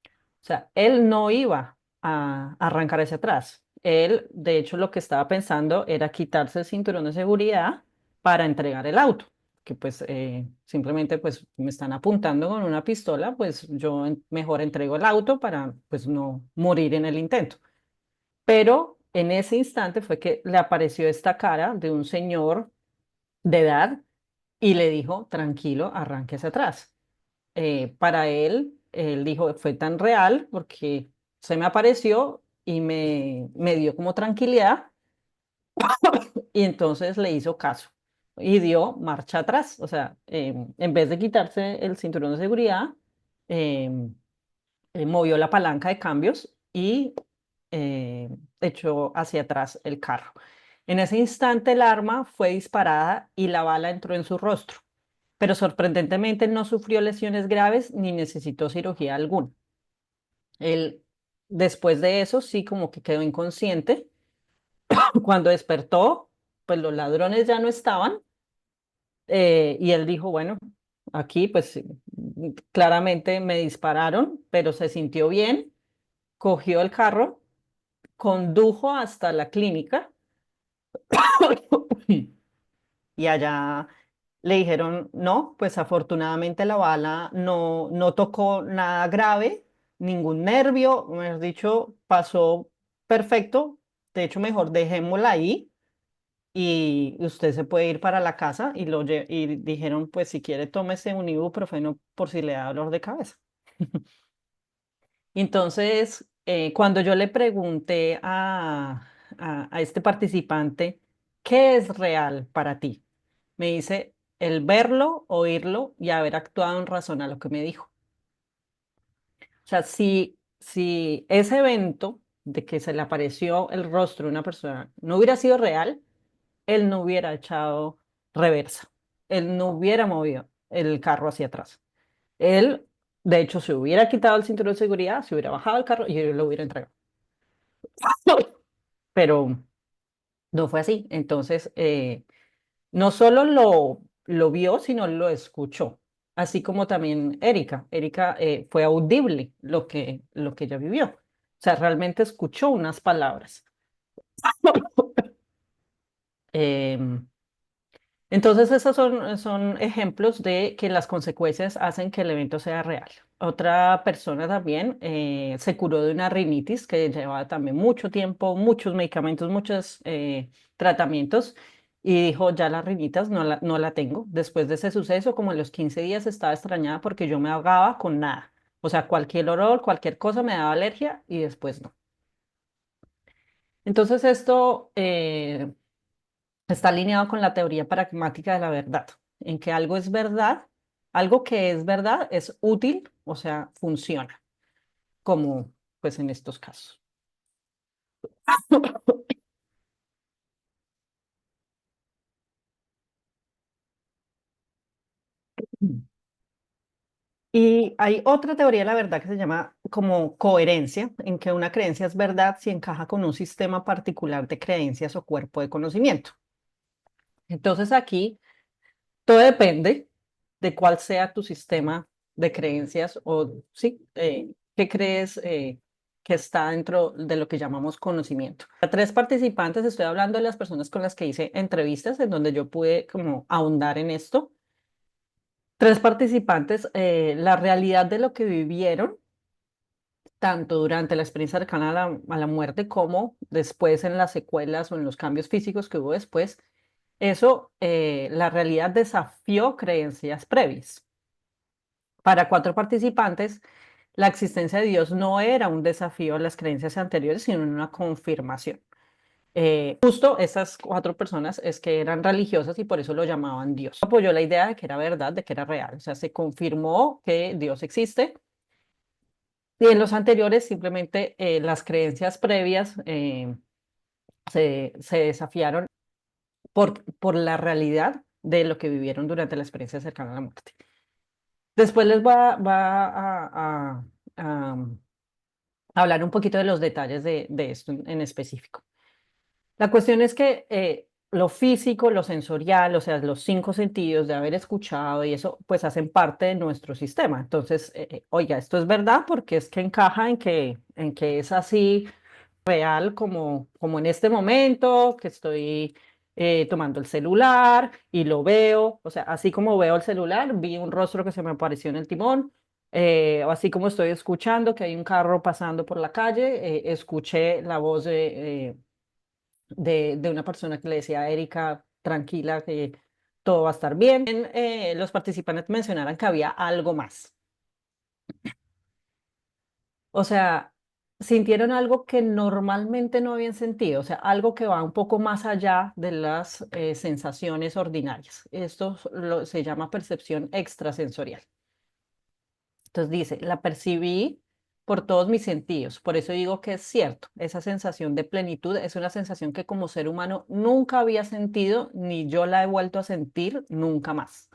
O sea, él no iba a arrancar hacia atrás. Él, de hecho, lo que estaba pensando era quitarse el cinturón de seguridad para entregar el auto, que pues simplemente pues me están apuntando con una pistola, pues yo mejor entrego el auto para pues no morir en el intento. Pero en ese instante fue que le apareció esta cara de un señor de edad y le dijo, tranquilo, arranque hacia atrás. Para él, él dijo, fue tan real porque se me apareció y me dio como tranquilidad y entonces le hizo caso. y dio marcha atrás. O sea, en vez de quitarse el cinturón de seguridad, em, movió la palanca de cambios y eh, echó hacia atrás el carro. En ese instante el arma fue disparada y la bala entró en su rostro, pero sorprendentemente no sufrió lesiones graves ni necesitó cirugía alguna. Él, después de eso, sí como que quedó inconsciente. Cuando despertó, pues los ladrones ya no estaban y él dijo, bueno, aquí pues claramente me dispararon, pero se sintió bien, cogió el carro, condujo hasta la clínica y allá le dijeron, no, pues afortunadamente la bala no tocó nada grave, ningún nervio, mejor dicho, pasó perfecto. De hecho, mejor dejémosla ahí y usted se puede ir para la casa y dijeron, pues si quiere tómese un ibuprofeno por si le da dolor de cabeza. Entonces, cuando yo le pregunté a este participante, ¿qué es real para ti? Me dice el verlo, oírlo y haber actuado en razón a lo que me dijo. O sea, si ese evento de que se le apareció el rostro de una persona no hubiera sido real, él no hubiera echado reversa, él no hubiera movido el carro hacia atrás. Él, de hecho, se hubiera quitado el cinturón de seguridad, se hubiera bajado el carro y lo hubiera entregado. Pero no fue así. Entonces, no solo lo vio, sino lo escuchó. Así como también Erika. Erika fue audible lo que ella vivió. O sea, realmente escuchó unas palabras. Em, Entonces, esos son ejemplos de que las consecuencias hacen que el evento sea real. Otra persona también se curó de una rinitis que llevaba también mucho tiempo, muchos medicamentos, muchos tratamientos y dijo, ya la rinitis no la tengo. Después de ese suceso, como en los 15 días estaba extrañada porque yo me ahogaba con nada. O sea, cualquier olor, cualquier cosa me daba alergia y después no. Entonces, esto está alineado con la teoría pragmática de la verdad, en que algo es verdad, algo que es verdad es útil, o sea, funciona, como pues en estos casos. Y hay otra teoría de la verdad que se llama como coherencia, en que una creencia es verdad si encaja con un sistema particular de creencias o cuerpo de conocimiento. Entonces aquí todo depende de cuál sea tu sistema de creencias o sí, qué crees que está dentro de lo que llamamos conocimiento. A tres participantes, estoy hablando de las personas con las que hice entrevistas en donde yo pude como ahondar en esto. Tres participantes, la realidad de lo que vivieron, tanto durante la experiencia cercana a la muerte como después en las secuelas o en los cambios físicos que hubo después, eso, la realidad desafió creencias previas. Para cuatro participantes, la existencia de Dios no era un desafío a las creencias anteriores, sino una confirmación. Justo esas cuatro personas es que eran religiosas y por eso lo llamaban Dios. Apoyó la idea de que era verdad, de que era real. O sea, se confirmó que Dios existe. Y en los anteriores, simplemente las creencias previas se desafiaron por la realidad de lo que vivieron durante la experiencia cercana a la muerte. Después les va a hablar un poquito de los detalles de esto en específico. La cuestión es que lo físico, lo sensorial, o sea, los cinco sentidos de haber escuchado y eso, pues hacen parte de nuestro sistema. Entonces, oiga, esto es verdad porque es que encaja en que es así real como en este momento que estoy tomando el celular y lo veo, o sea, así como veo el celular, vi un rostro que se me apareció en el timón, o así como estoy escuchando que hay un carro pasando por la calle, escuché la voz de una persona que le decía a Erika, tranquila, que todo va a estar bien. Los participantes mencionaron que había algo más. O sea, sintieron algo que normalmente no habían sentido, o sea, algo que va un poco más allá de las sensaciones ordinarias. Esto se llama percepción extrasensorial. Entonces dice, la percibí por todos mis sentidos. Por eso digo que es cierto, esa sensación de plenitud es una sensación que como ser humano nunca había sentido, ni yo la he vuelto a sentir nunca más.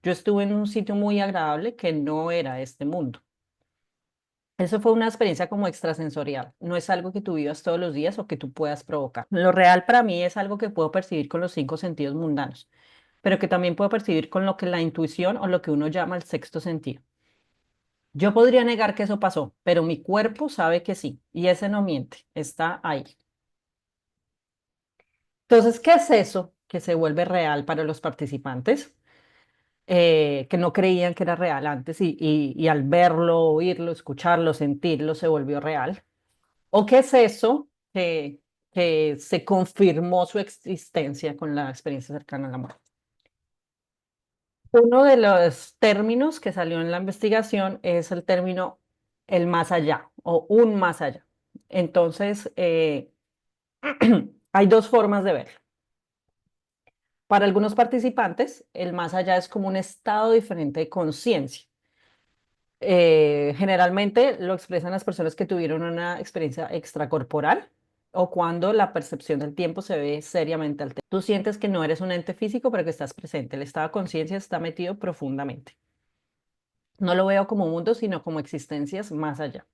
Yo estuve en un sitio muy agradable que no era este mundo. Eso fue una experiencia como extrasensorial. No es algo que tú vivas todos los días o que tú puedas provocar. Lo real para mí es algo que puedo percibir con los cinco sentidos mundanos, pero que también puedo percibir con lo que la intuición o lo que uno llama el sexto sentido. Yo podría negar que eso pasó, pero mi cuerpo sabe que sí, y ese no miente, está ahí. Entonces, ¿qué es eso que se vuelve real para los participantes? Que no creían que era real antes y al verlo, oírlo, escucharlo, sentirlo, se volvió real. ¿O qué es eso que se confirmó su existencia con la experiencia cercana a la muerte? Uno de los términos que salió en la investigación es el término el más allá o un más allá. Entonces, hay dos formas de verlo. Para algunos participantes, el más allá es como un estado diferente de conciencia. Generalmente lo expresan las personas que tuvieron una experiencia extracorporal o cuando la percepción del tiempo se ve seriamente alterada. Tú sientes que no eres un ente físico, pero que estás presente. El estado de conciencia está metido profundamente. No lo veo como mundo, sino como existencias más allá.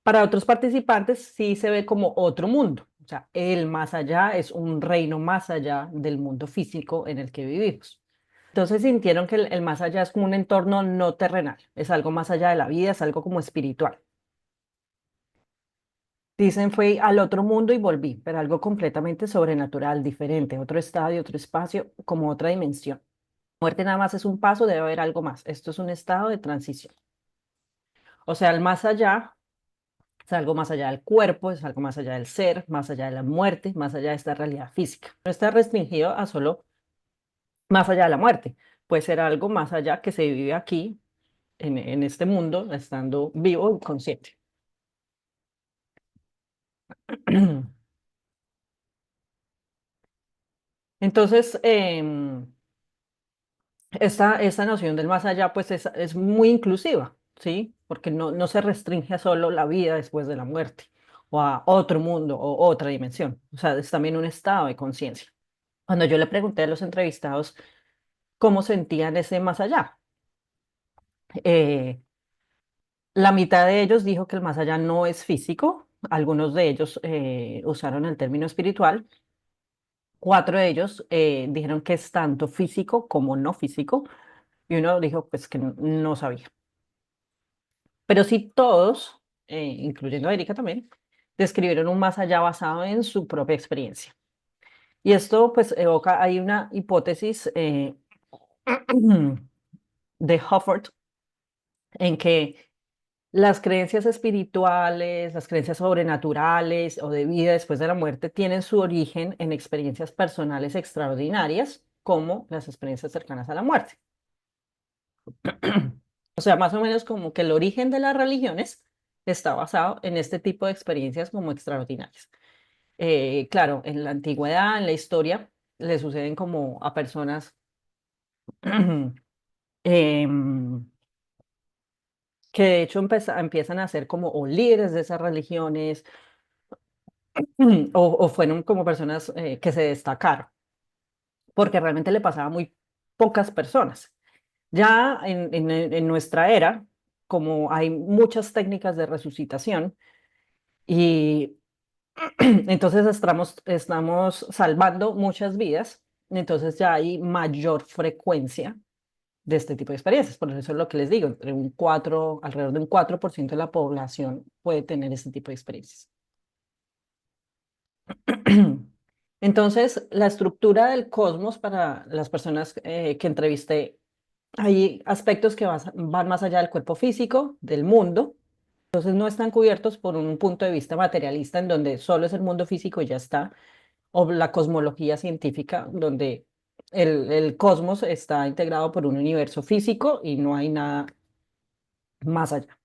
Para otros participantes sí se ve como otro mundo. O sea, el más allá es un reino más allá del mundo físico en el que vivimos. Entonces sintieron que el más allá es como un entorno no terrenal, es algo más allá de la vida, es algo como espiritual. Dicen fue al otro mundo y volví, pero algo completamente sobrenatural, diferente, otro estadio, otro espacio, como otra dimensión. Muerte nada más es un paso, debe haber algo más. Esto es un estado de transición. O sea, el más allá es algo más allá del cuerpo, es algo más allá del ser, más allá de la muerte, más allá de esta realidad física. No está restringido a solo más allá de la muerte. Puede ser algo más allá que se vive aquí, en este mundo, estando vivo y consciente. Entonces, esta noción del más allá, pues es muy inclusiva, ¿sí? Porque no se restringe a solo la vida después de la muerte, o a otro mundo o otra dimensión. O sea, es también un estado de conciencia. Cuando yo le pregunté a los entrevistados cómo sentían ese más allá, eh, la mitad de ellos dijo que el más allá no es físico, algunos de ellos usaron el término espiritual, cuatro de ellos dijeron que es tanto físico como no físico, y uno dijo pues que no sabía. Pero sí todos, incluyendo a Erika también, describieron un más allá basado en su propia experiencia. Y esto pues evoca, hay una hipótesis de Hofford en que las creencias espirituales, las creencias sobrenaturales o de vida después de la muerte tienen su origen en experiencias personales extraordinarias, como las experiencias cercanas a la muerte. O sea, más o menos como que el origen de las religiones está basado en este tipo de experiencias como extraordinarias. Claro, en la antigüedad, en la historia, le suceden como a personas em, que de hecho empiezan a ser como o líderes de esas religiones o fueron como personas que se destacaron, porque realmente le pasaba a muy pocas personas. Ya en nuestra era, como hay muchas técnicas de resucitación y entonces estamos salvando muchas vidas, entonces ya hay mayor frecuencia de este tipo de experiencias. Por eso es lo que les digo, alrededor de un 4% de la población puede tener este tipo de experiencias. Entonces, la estructura del cosmos para las personas que entrevisté, hay aspectos que van más allá del cuerpo físico, del mundo. Entonces, no están cubiertos por un punto de vista materialista en donde solo es el mundo físico y ya está, o la cosmología científica, donde el cosmos está integrado por un universo físico y no hay nada más allá.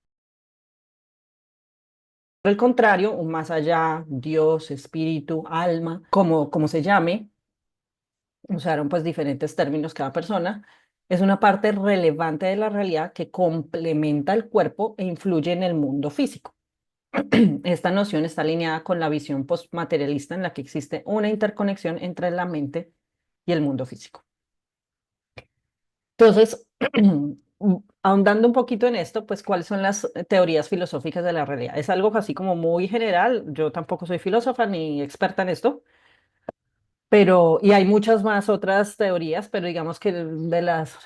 Por el contrario, un más allá, Dios, espíritu, alma, como se llame, usaron pues diferentes términos cada persona, es una parte relevante de la realidad que complementa el cuerpo e influye en el mundo físico. Esta noción está alineada con la visión postmaterialista en la que existe una interconexión entre la mente y el mundo físico. Entonces, ahondando un poquito en esto, pues, ¿cuáles son las teorías filosóficas de la realidad? Es algo así como muy general. Yo tampoco soy filósofa ni experta en esto, pero, y hay muchas más otras teorías, pero digamos que de las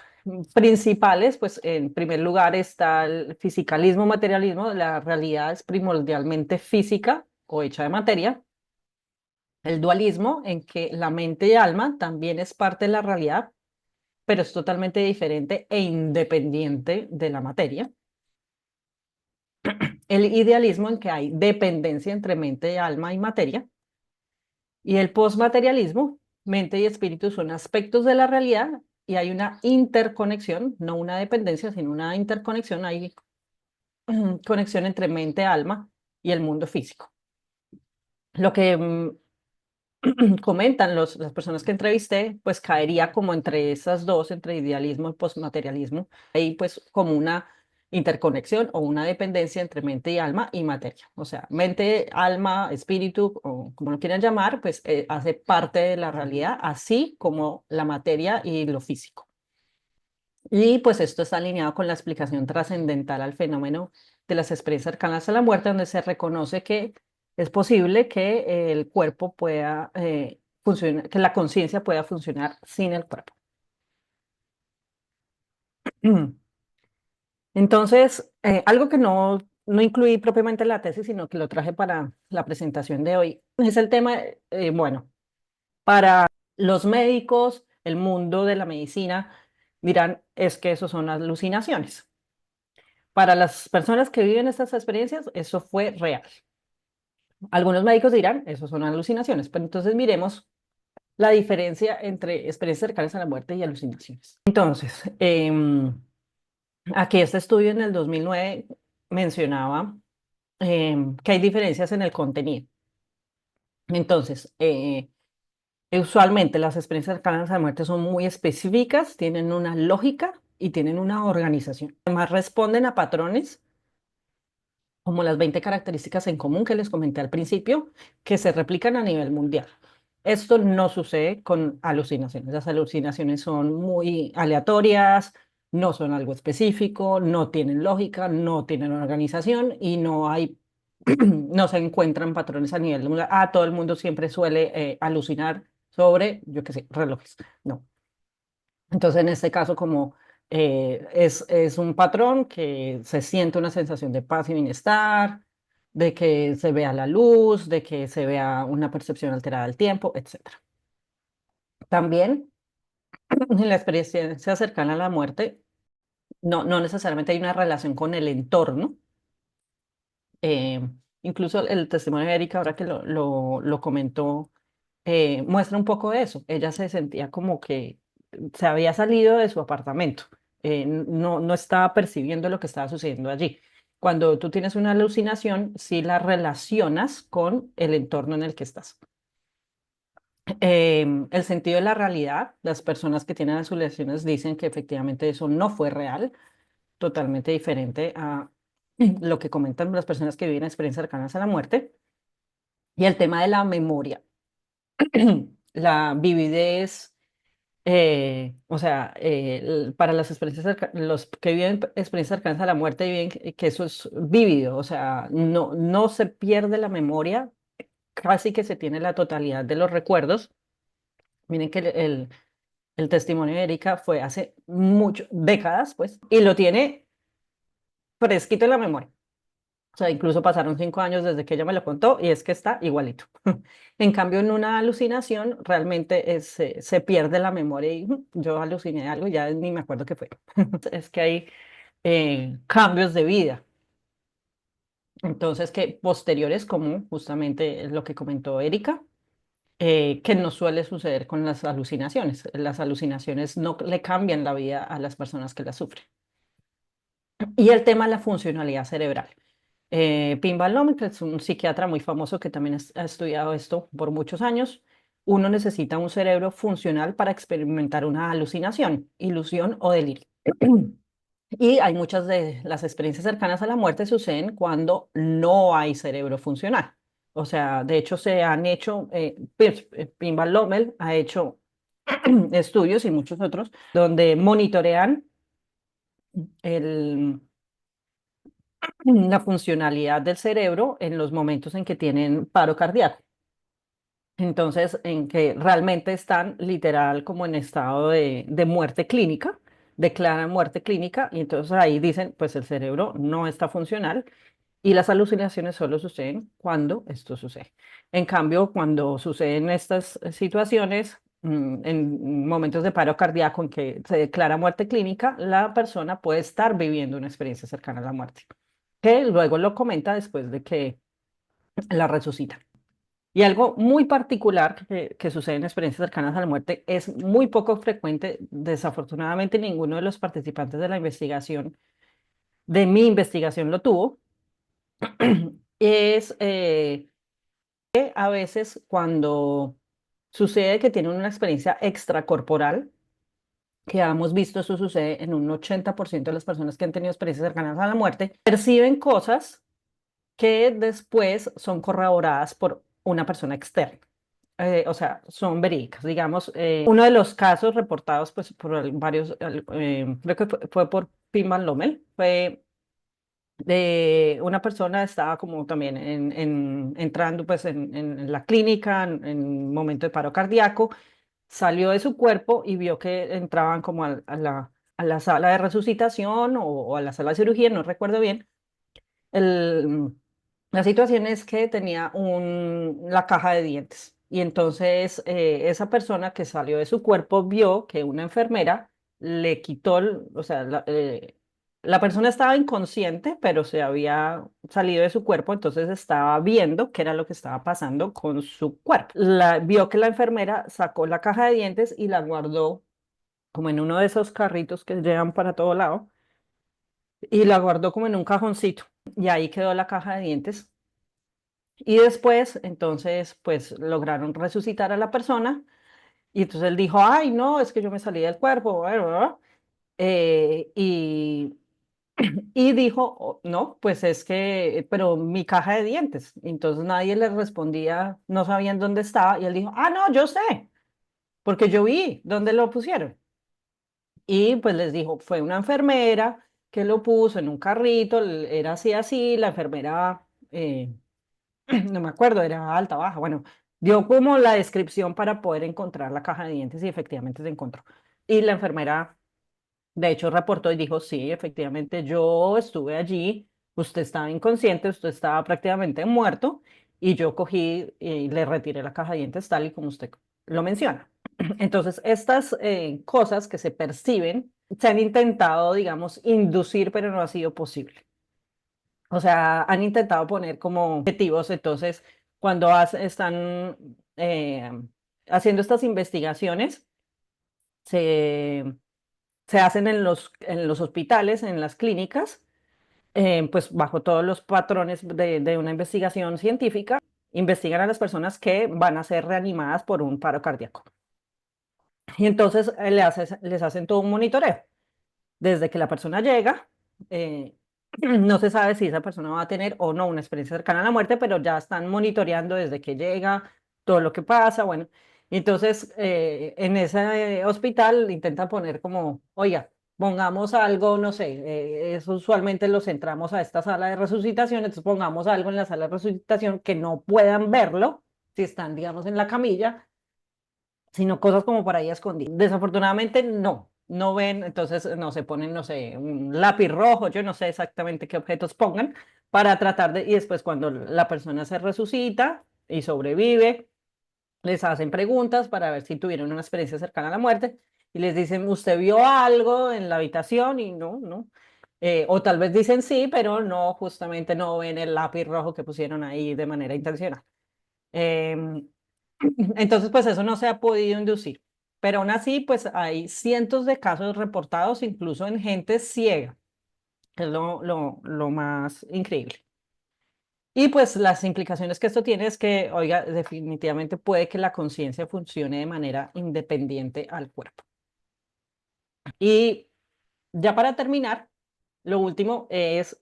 principales, pues, en primer lugar está el fisicalismo, materialismo. La realidad es primordialmente física o hecha de materia. El dualismo, en que la mente y alma también es parte de la realidad, pero es totalmente diferente e independiente de la materia. El idealismo, en que hay dependencia entre mente, alma y materia. Y el postmaterialismo, mente y espíritu son aspectos de la realidad y hay una interconexión, no una dependencia, sino una interconexión, hay conexión entre mente, alma y el mundo físico. Lo que comentan las personas que entrevisté, pues caería como entre esas dos, entre idealismo y postmaterialismo. Hay pues como una interconexión o una dependencia entre mente y alma y materia. O sea, mente, alma, espíritu, o como lo quieran llamar, pues hace parte de la realidad, así como la materia y lo físico. Y pues esto está alineado con la explicación trascendental al fenómeno de las experiencias cercanas a la muerte, donde se reconoce que es posible que el cuerpo pueda funcionar, que la conciencia pueda funcionar sin el cuerpo. Entonces, algo que no incluí propiamente en la tesis, sino que lo traje para la presentación de hoy, es el tema, bueno, para los médicos, el mundo de la medicina, dirán, es que eso son alucinaciones. Para las personas que viven estas experiencias, eso fue real. Algunos médicos dirán, eso son alucinaciones, pero entonces miremos la diferencia entre experiencias cercanas a la muerte y alucinaciones. Entonces, aquí este estudio en el 2009 mencionaba que hay diferencias en el contenido. Entonces, usualmente las experiencias cercanas a la muerte son muy específicas, tienen una lógica y tienen una organización. Además, responden a patrones como las 20 características en común que les comenté al principio, que se replican a nivel mundial. Esto no sucede con alucinaciones. Las alucinaciones son muy aleatorias, no son algo específico, no tienen lógica, no tienen organización y no hay, no se encuentran patrones a nivel mundial. Ah, todo el mundo siempre suele alucinar sobre, yo qué sé, relojes. No. Entonces, en este caso, como es un patrón que se siente una sensación de paz y bienestar, de que se vea la luz, de que se vea una percepción alterada del tiempo, etcétera. También en la experiencia cercana a la muerte, no necesariamente hay una relación con el entorno. eh, Incluso el testimonio de Erika, ahora que lo comentó, muestra un poco de eso. Ella se sentía como que se había salido de su apartamento, no estaba percibiendo lo que estaba sucediendo allí. Cuando tú tienes una alucinación, sí la relacionas con el entorno en el que estás. El sentido de la realidad, las personas que tienen alucinaciones dicen que efectivamente eso no fue real, totalmente diferente a lo que comentan las personas que viven experiencias cercanas a la muerte. Y el tema de la memoria, la vividez, o sea, para las experiencias los que viven experiencias cercanas a la muerte viven que eso es vívido, o sea, no se pierde la memoria, casi que se tiene la totalidad de los recuerdos. Miren que el testimonio de Erika fue hace muchas décadas, pues, y lo tiene fresquito en la memoria. O sea, incluso pasaron 5 años desde que ella me lo contó y es que está igualito. En cambio, en una alucinación realmente se pierde la memoria y yo aluciné algo y ya ni me acuerdo qué fue. Es que hay cambios de vida. Entonces, que posteriores, como justamente lo que comentó Erika, que no suele suceder con las alucinaciones. Las alucinaciones no le cambian la vida a las personas que las sufren. Y el tema de la funcionalidad cerebral. Pinball Lomen, que es un psiquiatra muy famoso que también ha estudiado esto por muchos años. Uno necesita un cerebro funcional para experimentar una alucinación, ilusión o delirio. Y hay muchas de las experiencias cercanas a la muerte suceden cuando no hay cerebro funcional. O sea, de hecho se han hecho, Pinball Lomel ha hecho estudios y muchos otros donde monitorean el, la funcionalidad del cerebro en los momentos en que tienen paro cardíaco. Entonces, en que realmente están literal como en estado de muerte clínica, declaran muerte clínica y entonces ahí dicen, pues el cerebro no está funcional y las alucinaciones solo suceden cuando esto sucede. En cambio, cuando suceden estas situaciones, en momentos de paro cardíaco en que se declara muerte clínica, la persona puede estar viviendo una experiencia cercana a la muerte, que luego lo comenta después de que la resucita. Y algo muy particular que sucede en experiencias cercanas a la muerte es muy poco frecuente. Desafortunadamente, ninguno de los participantes de la investigación, de mi investigación, lo tuvo. Es que a veces cuando sucede que tienen una experiencia extracorporal, que hemos visto eso sucede en un 80% de las personas que han tenido experiencias cercanas a la muerte, perciben cosas que después son corroboradas por una persona externa. O sea, son verídicas. Digamos, uno de los casos reportados pues, por varios, creo que fue por Pinman Lommel, fue de una persona estaba como también entrando pues en la clínica en momento de paro cardíaco, salió de su cuerpo y vio que entraban como a la sala de resucitación o a la sala de cirugía, no recuerdo bien. El, la situación es que tenía la caja de dientes y entonces esa persona que salió de su cuerpo vio que una enfermera le quitó, o sea, la persona estaba inconsciente, pero se había salido de su cuerpo, entonces estaba viendo qué era lo que estaba pasando con su cuerpo. Vio que la enfermera sacó la caja de dientes y la guardó como en uno de esos carritos que llevan para todo lado y la guardó como en un cajoncito y ahí quedó la caja de dientes. Y después, entonces, pues lograron resucitar a la persona y entonces él dijo, ay, no, es que yo me salí del cuerpo, bueno, ¿verdad? Y, y dijo, "Oh, no, pues es que, pero mi caja de dientes". Entonces nadie le respondía, no sabían dónde estaba y él dijo, ah, no, yo sé, porque yo vi dónde lo pusieron. Y pues les dijo, fue una enfermera que lo puso en un carrito, era así, así, la enfermera... no me acuerdo, era alta, baja, bueno, dio como la descripción para poder encontrar la caja de dientes y efectivamente se encontró. Y la enfermera, de hecho, reportó y dijo, sí, efectivamente, yo estuve allí, usted estaba inconsciente, usted estaba prácticamente muerto y yo cogí y le retiré la caja de dientes tal y como usted lo menciona. Entonces, estas cosas que se perciben se han intentado, digamos, inducir, pero no ha sido posible. O sea, han intentado poner como objetivos, entonces, cuando están haciendo estas investigaciones, se, se hacen en los hospitales, en las clínicas, pues bajo todos los patrones de una investigación científica, investigan a las personas que van a ser reanimadas por un paro cardíaco. Y entonces les hacen todo un monitoreo. Desde que la persona llega, eh, no se sabe si esa persona va a tener o no una experiencia cercana a la muerte, pero ya están monitoreando desde que llega, todo lo que pasa, bueno. Y entonces, en ese hospital intentan poner como, oiga, pongamos algo, no sé, eso usualmente los centramos a esta sala de resucitación, entonces pongamos algo en la sala de resucitación que no puedan verlo si están, digamos, en la camilla, sino cosas como por ahí escondidas. Desafortunadamente no ven, entonces no se ponen, no sé, un lápiz rojo, yo no sé exactamente qué objetos pongan para tratar de, y después cuando la persona se resucita y sobrevive, les hacen preguntas para ver si tuvieron una experiencia cercana a la muerte y les dicen, ¿usted vio algo en la habitación? Y no, no. O tal vez dicen sí, pero no, justamente no ven el lápiz rojo que pusieron ahí de manera intencional. Em, entonces, pues eso no se ha podido inducir. Pero aún así, pues hay cientos de casos reportados, incluso en gente ciega, que es lo más increíble. Y pues las implicaciones que esto tiene es que, oiga, definitivamente puede que la conciencia funcione de manera independiente al cuerpo. Y ya para terminar, lo último es,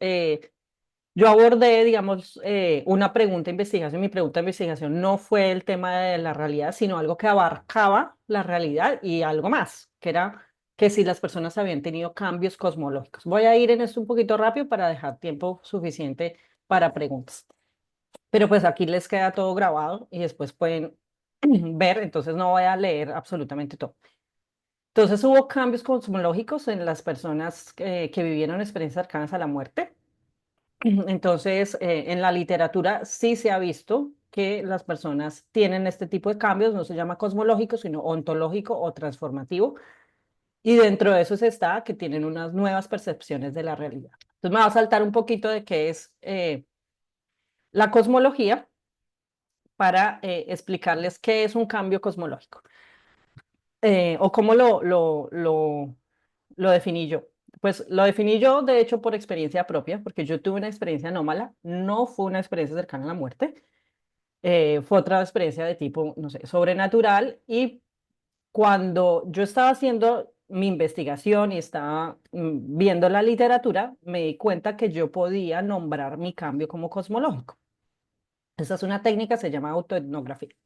yo abordé, digamos, una pregunta de investigación. Mi pregunta de investigación no fue el tema de la realidad, sino algo que abarcaba la realidad y algo más, que era que si las personas habían tenido cambios cosmológicos. Voy a ir en esto un poquito rápido para dejar tiempo suficiente para preguntas. Pero pues aquí les queda todo grabado y después pueden ver, entonces no voy a leer absolutamente todo. Entonces hubo cambios cosmológicos en las personas que vivieron experiencias cercanas a la muerte. Entonces, en la literatura sí se ha visto que las personas tienen este tipo de cambios, no se llama cosmológico, sino ontológico o transformativo. Y dentro de eso se está que tienen unas nuevas percepciones de la realidad. Entonces me va a saltar un poquito de qué es la cosmología para explicarles qué es un cambio cosmológico o cómo lo definí yo. Pues lo definí yo, de hecho, por experiencia propia, porque yo tuve una experiencia anómala, no fue una experiencia cercana a la muerte, fue otra experiencia de tipo, no sé, sobrenatural. Y cuando yo estaba haciendo mi investigación y estaba viendo la literatura, me di cuenta que yo podía nombrar mi cambio como cosmológico. Esa es una técnica, se llama autoetnografía.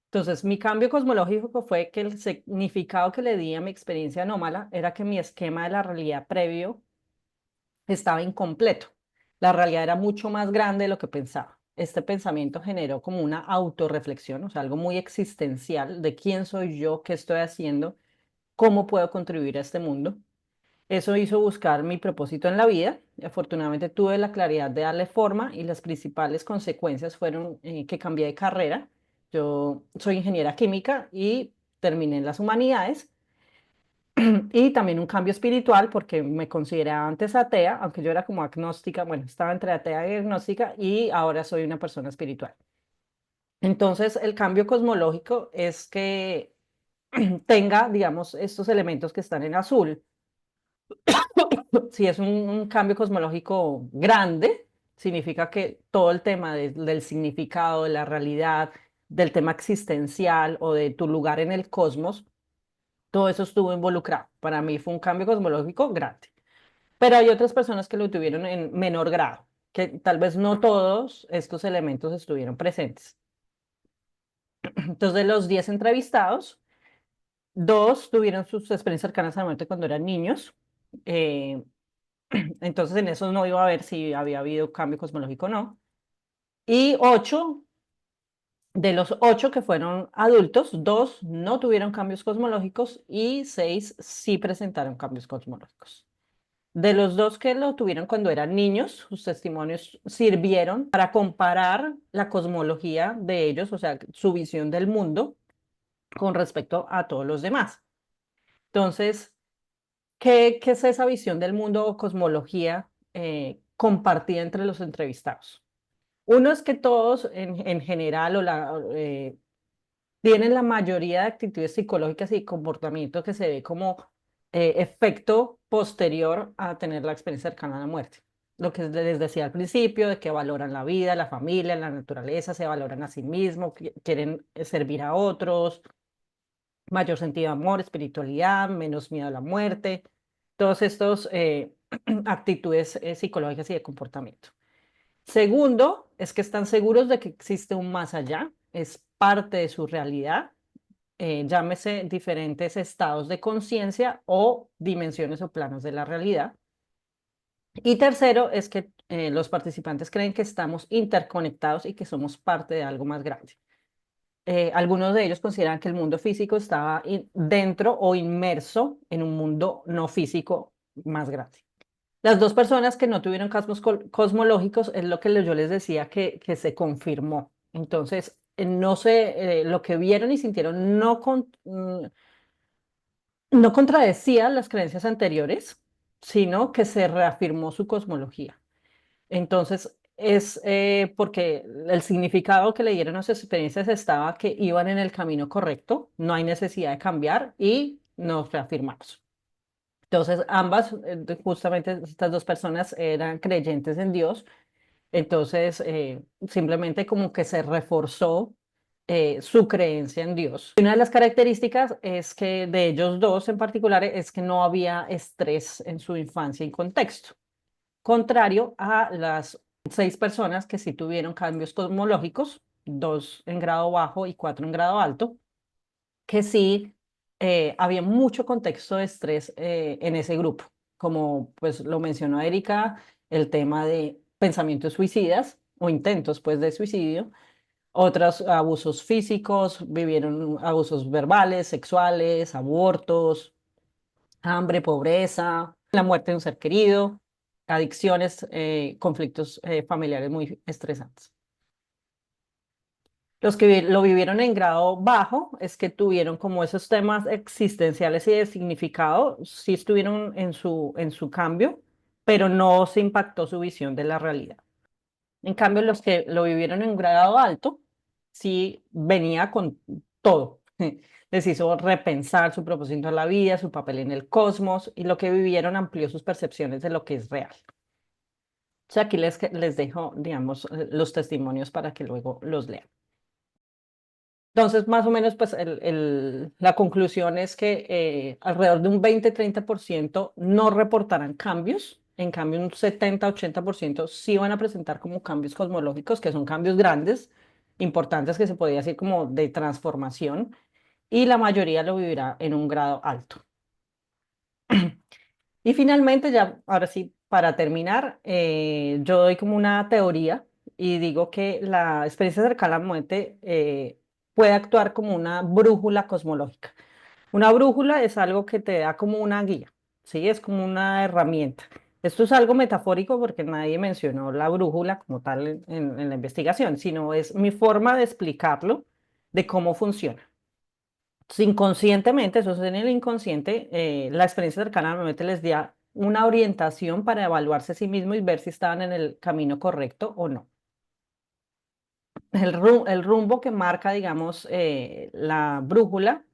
Entonces, mi cambio cosmológico fue que el significado que le di a mi experiencia anómala era que mi esquema de la realidad previo estaba incompleto. La realidad era mucho más grande de lo que pensaba. Este pensamiento generó como una autorreflexión, o sea, algo muy existencial de quién soy yo, qué estoy haciendo, cómo puedo contribuir a este mundo. Eso hizo buscar mi propósito en la vida. Y afortunadamente tuve la claridad de darle forma y las principales consecuencias fueron que cambié de carrera. Yo soy ingeniera química y terminé en las humanidades. Y también un cambio espiritual porque me consideraba antes atea, aunque yo era como agnóstica, bueno, estaba entre atea y agnóstica y ahora soy una persona espiritual. Entonces, el cambio cosmológico es que tenga, digamos, estos elementos que están en azul. Si es un cambio cosmológico grande, significa que todo el tema del significado, de la realidad, del tema existencial o de tu lugar en el cosmos, todo eso estuvo involucrado. Para mí fue un cambio cosmológico grande. Pero hay otras personas que lo tuvieron en menor grado, que tal vez no todos estos elementos estuvieron presentes. Entonces, de los 10 entrevistados, dos tuvieron sus experiencias cercanas a la muerte cuando eran niños. Eh, entonces, en esos no iba a ver si había habido cambio cosmológico o no. Y 8, de los 8 que fueron adultos, 2 no tuvieron cambios cosmológicos y 6 sí presentaron cambios cosmológicos. De los dos que lo tuvieron cuando eran niños, sus testimonios sirvieron para comparar la cosmología de ellos, o sea, su visión del mundo con respecto a todos los demás. Entonces, ¿qué es esa visión del mundo o cosmología compartida entre los entrevistados? Uno es que todos en general tienen la mayoría de actitudes psicológicas y comportamientos que se ve como efecto posterior a tener la experiencia cercana a la muerte. Lo que les decía al principio, de que valoran la vida, la familia, la naturaleza, se valoran a sí mismos, quieren servir a otros, mayor sentido de amor, espiritualidad, menos miedo a la muerte, todos estos actitudes psicológicas y de comportamiento. Segundo, es que están seguros de que existe un más allá, es parte de su realidad, llámese diferentes estados de conciencia o dimensiones o planos de la realidad. Y tercero, es que los participantes creen que estamos interconectados y que somos parte de algo más grande. Algunos de ellos consideran que el mundo físico estaba dentro o inmerso en un mundo no físico más grande. Las dos personas que no tuvieron cascos cosmológicos es lo que yo les decía que se confirmó. Entonces, no sé, lo que vieron y sintieron no contradecía las creencias anteriores, sino que se reafirmó su cosmología. Entonces, es porque el significado que le dieron a sus experiencias estaba que iban en el camino correcto, no hay necesidad de cambiar y nos reafirmamos. Entonces, ambas, justamente estas dos personas eran creyentes en Dios Entonces, simplemente como que se reforzó su creencia en Dios. Una de las características es que de ellos dos en particular es que no había estrés en su infancia y contexto, contrario a las 6 personas que sí tuvieron cambios cosmológicos, 2 en grado bajo y 4 en grado alto, que sí había mucho contexto de estrés en ese grupo, como pues lo mencionó Erika, el tema de pensamientos suicidas o intentos pues de suicidio, otros abusos físicos, vivieron abusos verbales, sexuales, abortos, hambre, pobreza, la muerte de un ser querido, adicciones, conflictos familiares muy estresantes. Los que lo vivieron en grado bajo es que tuvieron como esos temas existenciales y de significado, sí estuvieron en su cambio, pero no se impactó su visión de la realidad. En cambio, los que lo vivieron en grado alto, sí venía con todo. Les hizo repensar su propósito en la vida, su papel en el cosmos, y lo que vivieron amplió sus percepciones de lo que es real. O sea, aquí les dejo, digamos, los testimonios para que luego los lean. Entonces, más o menos, pues la conclusión es que alrededor de un 20-30% no reportarán cambios, en cambio un 70-80% sí van a presentar como cambios cosmológicos, que son cambios grandes, importantes, que se podría decir como de transformación, y la mayoría lo vivirá en un grado alto. Y finalmente, ya, ahora sí, para terminar, yo doy como una teoría y digo que la experiencia cercana a la muerte puede actuar como una brújula cosmológica. Una brújula es algo que te da como una guía, ¿sí? Es como una herramienta. Esto es algo metafórico porque nadie mencionó la brújula como tal en la investigación, sino es mi forma de explicarlo, de cómo funciona. Inconscientemente, eso es en el inconsciente, la experiencia cercana a la muerte les da una orientación para evaluarse a sí mismo y ver si estaban en el camino correcto o no. El rumbo que marca, digamos, la brújula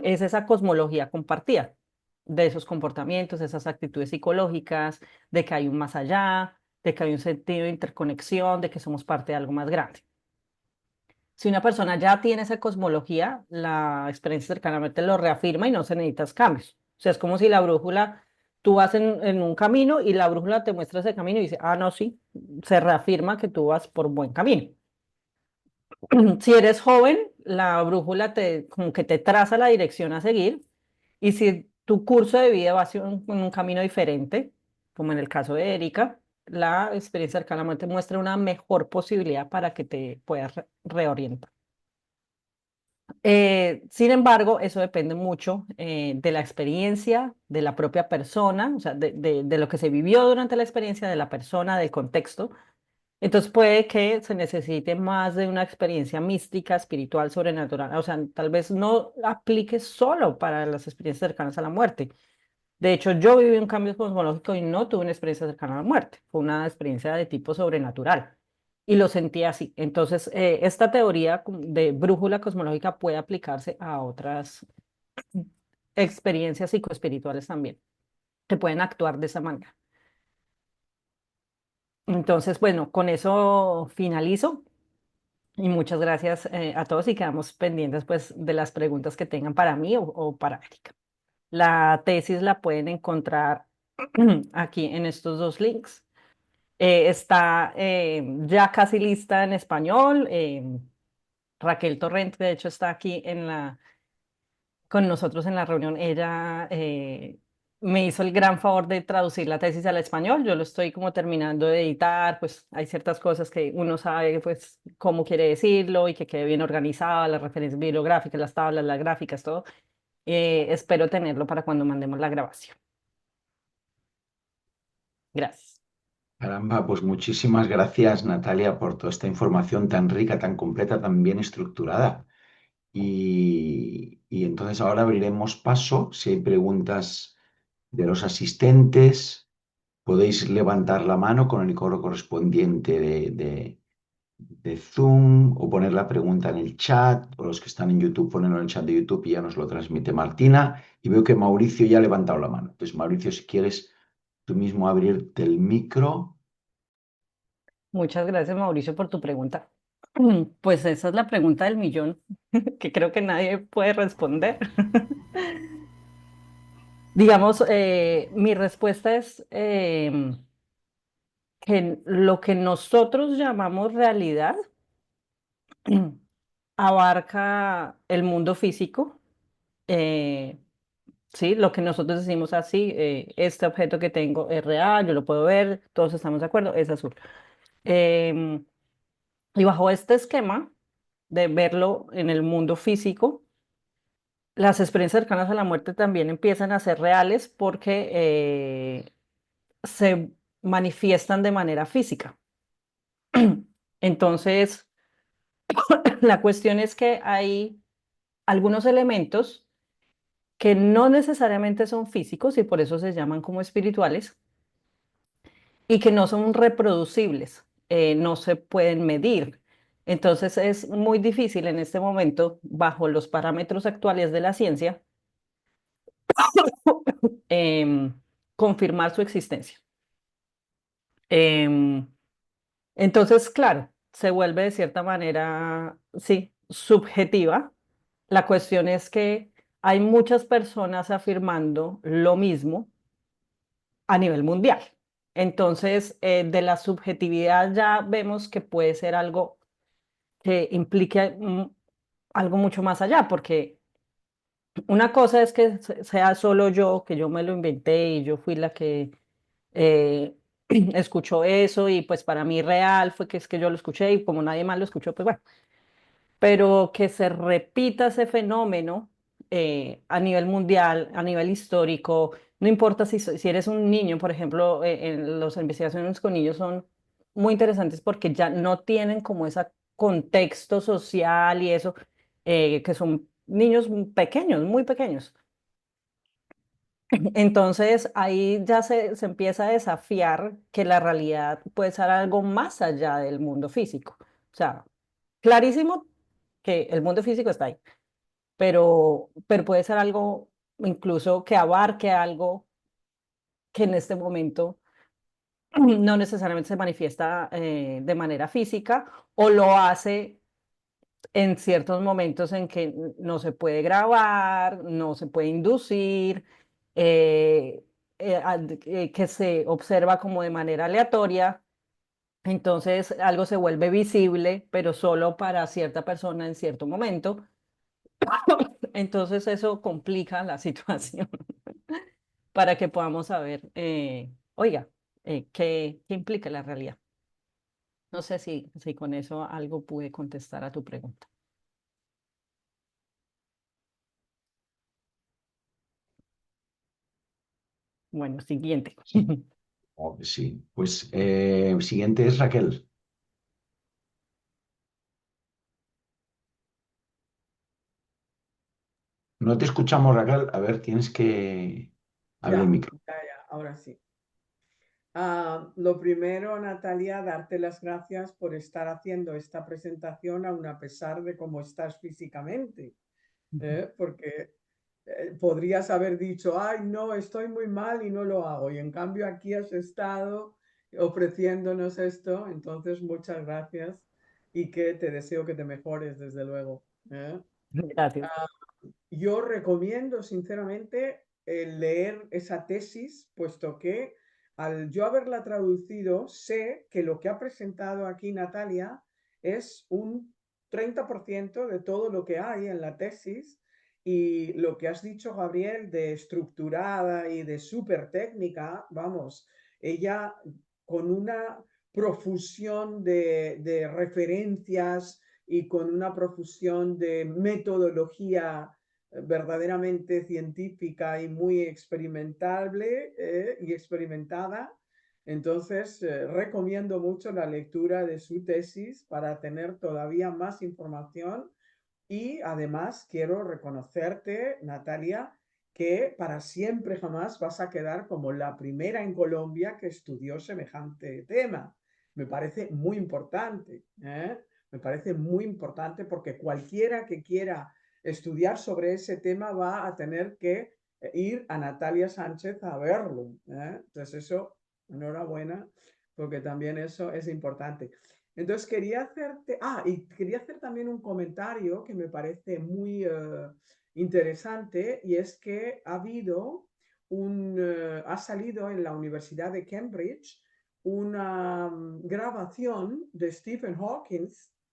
es esa cosmología compartida de esos comportamientos, esas actitudes psicológicas, de que hay un más allá, de que hay un sentido de interconexión, de que somos parte de algo más grande. Si una persona ya tiene esa cosmología, la experiencia cercana a la muerte lo reafirma y no se necesitan cambios. O sea, es como si la brújula, tú vas en un camino y la brújula te muestra ese camino y dice, ah, no, sí, se reafirma que tú vas por buen camino. Si eres joven, la brújula como que te traza la dirección a seguir, y si tu curso de vida va hacia un camino diferente, como en el caso de Erika, la experiencia cercana a la muerte muestra una mejor posibilidad para que te puedas reorientar. Sin embargo, eso depende mucho de la experiencia de la propia persona, o sea, de lo que se vivió durante la experiencia de la persona, del contexto. Entonces puede que se necesite más de una experiencia mística, espiritual, sobrenatural. O sea, tal vez no aplique solo para las experiencias cercanas a la muerte. De hecho, yo viví un cambio cosmológico y no tuve una experiencia cercana a la muerte. Fue una experiencia de tipo sobrenatural y lo sentí así. Entonces, esta teoría de brújula cosmológica puede aplicarse a otras experiencias psicoespirituales también, que pueden actuar de esa manera. Entonces, bueno, con eso finalizo y muchas gracias a todos y quedamos pendientes pues de las preguntas que tengan para mí o para Erika. La tesis la pueden encontrar aquí en estos dos links. Está ya casi lista en español. Raquel Torrente, de hecho, está aquí con nosotros en la reunión. Ella me hizo el gran favor de traducir la tesis al español. Yo lo estoy como terminando de editar, pues hay ciertas cosas que uno sabe pues cómo quiere decirlo y que quede bien organizada, las referencias bibliográficas, las tablas, las gráficas, todo. Espero tenerlo para cuando mandemos la grabación. Gracias. Caramba, pues muchísimas gracias, Natalia, por toda esta información tan rica, tan completa, tan bien estructurada. Y entonces ahora abriremos paso. Si hay preguntas de los asistentes, podéis levantar la mano con el icono correspondiente de Zoom o poner la pregunta en el chat, o los que están en YouTube, ponerlo en el chat de YouTube y ya nos lo transmite Martina. Y veo que Mauricio ya ha levantado la mano. Entonces, Mauricio, si quieres tú mismo abrirte el micro. Muchas gracias, Mauricio, por tu pregunta. Pues esa es la pregunta del millón, que creo que nadie puede responder. Digamos, mi respuesta es que lo que nosotros llamamos realidad abarca el mundo físico, eh, ¿sí? Lo que nosotros decimos así, este objeto que tengo es real, yo lo puedo ver, todos estamos de acuerdo, es azul. Em, y bajo este esquema de verlo en el mundo físico, las experiencias cercanas a la muerte también empiezan a ser reales porque se manifiestan de manera física. Entonces, la cuestión es que hay algunos elementos que no necesariamente son físicos y por eso se llaman como espirituales y que no son reproducibles, no se pueden medir. Entonces es muy difícil en este momento, bajo los parámetros actuales de la ciencia, em, confirmar su existencia. Em, entonces, claro, se vuelve de cierta manera, sí, subjetiva. La cuestión es que hay muchas personas afirmando lo mismo a nivel mundial. Entonces, de la subjetividad ya vemos que puede ser algo que implique algo mucho más allá, porque una cosa es que sea solo yo, que yo me lo inventé y yo fui la que escuchó eso y pues para mí real fue que es que yo lo escuché y como nadie más lo escuchó, pues bueno, pero que se repita ese fenómeno a nivel mundial, a nivel histórico, no importa si eres un niño, por ejemplo, en las investigaciones con niños son muy interesantes porque ya no tienen como ese contexto social y eso, que son niños pequeños, muy pequeños. Entonces ahí ya se empieza a desafiar que la realidad puede ser algo más allá del mundo físico. O sea, clarísimo que el mundo físico está ahí, pero puede ser algo incluso que abarque algo que en este momento no necesariamente se manifiesta de manera física o lo hace en ciertos momentos en que no se puede grabar, no se puede inducir, eh, que se observa como de manera aleatoria. Entonces algo se vuelve visible, pero solo para cierta persona en cierto momento. Entonces eso complica la situación para que podamos saber, oiga, qué implica la realidad. No sé si con eso algo pude contestar a tu pregunta. Bueno, siguiente. Oh, sí, pues siguiente es Raquel. No te escuchamos, Raquel. A ver, tienes que abrir el Ya, micro. ya, ahora sí. Lo primero, Natalia, darte las gracias por estar haciendo esta presentación aun a pesar de cómo estás físicamente, porque podrías haber dicho, ay, no, estoy muy mal y no lo hago. Y en cambio aquí has estado ofreciéndonos esto, entonces muchas gracias y que te deseo que te mejores, desde luego. ¿Eh? Gracias. Yo recomiendo sinceramente leer esa tesis, puesto que al yo haberla traducido, sé que lo que ha presentado aquí Natalia es un 30% de todo lo que hay en la tesis y lo que has dicho, Gabriel, de estructurada y de súper técnica, vamos, ella con una profusión de referencias y con una profusión de metodología verdaderamente científica y muy experimentable y experimentada. Entonces, recomiendo mucho la lectura de su tesis para tener todavía más información y además quiero reconocerte, Natalia, que para siempre jamás vas a quedar como la primera en Colombia que estudió semejante tema. Me parece muy importante, ¿eh? Me parece muy importante porque cualquiera que quiera estudiar sobre ese tema va a tener que ir a Natalia Sánchez a verlo, ¿eh? Entonces eso, enhorabuena. porque también eso es importante. Entonces quería hacerte, y quería hacer también un comentario que me parece muy interesante, y es que ha salido en la Universidad de Cambridge una grabación de Stephen Hawking,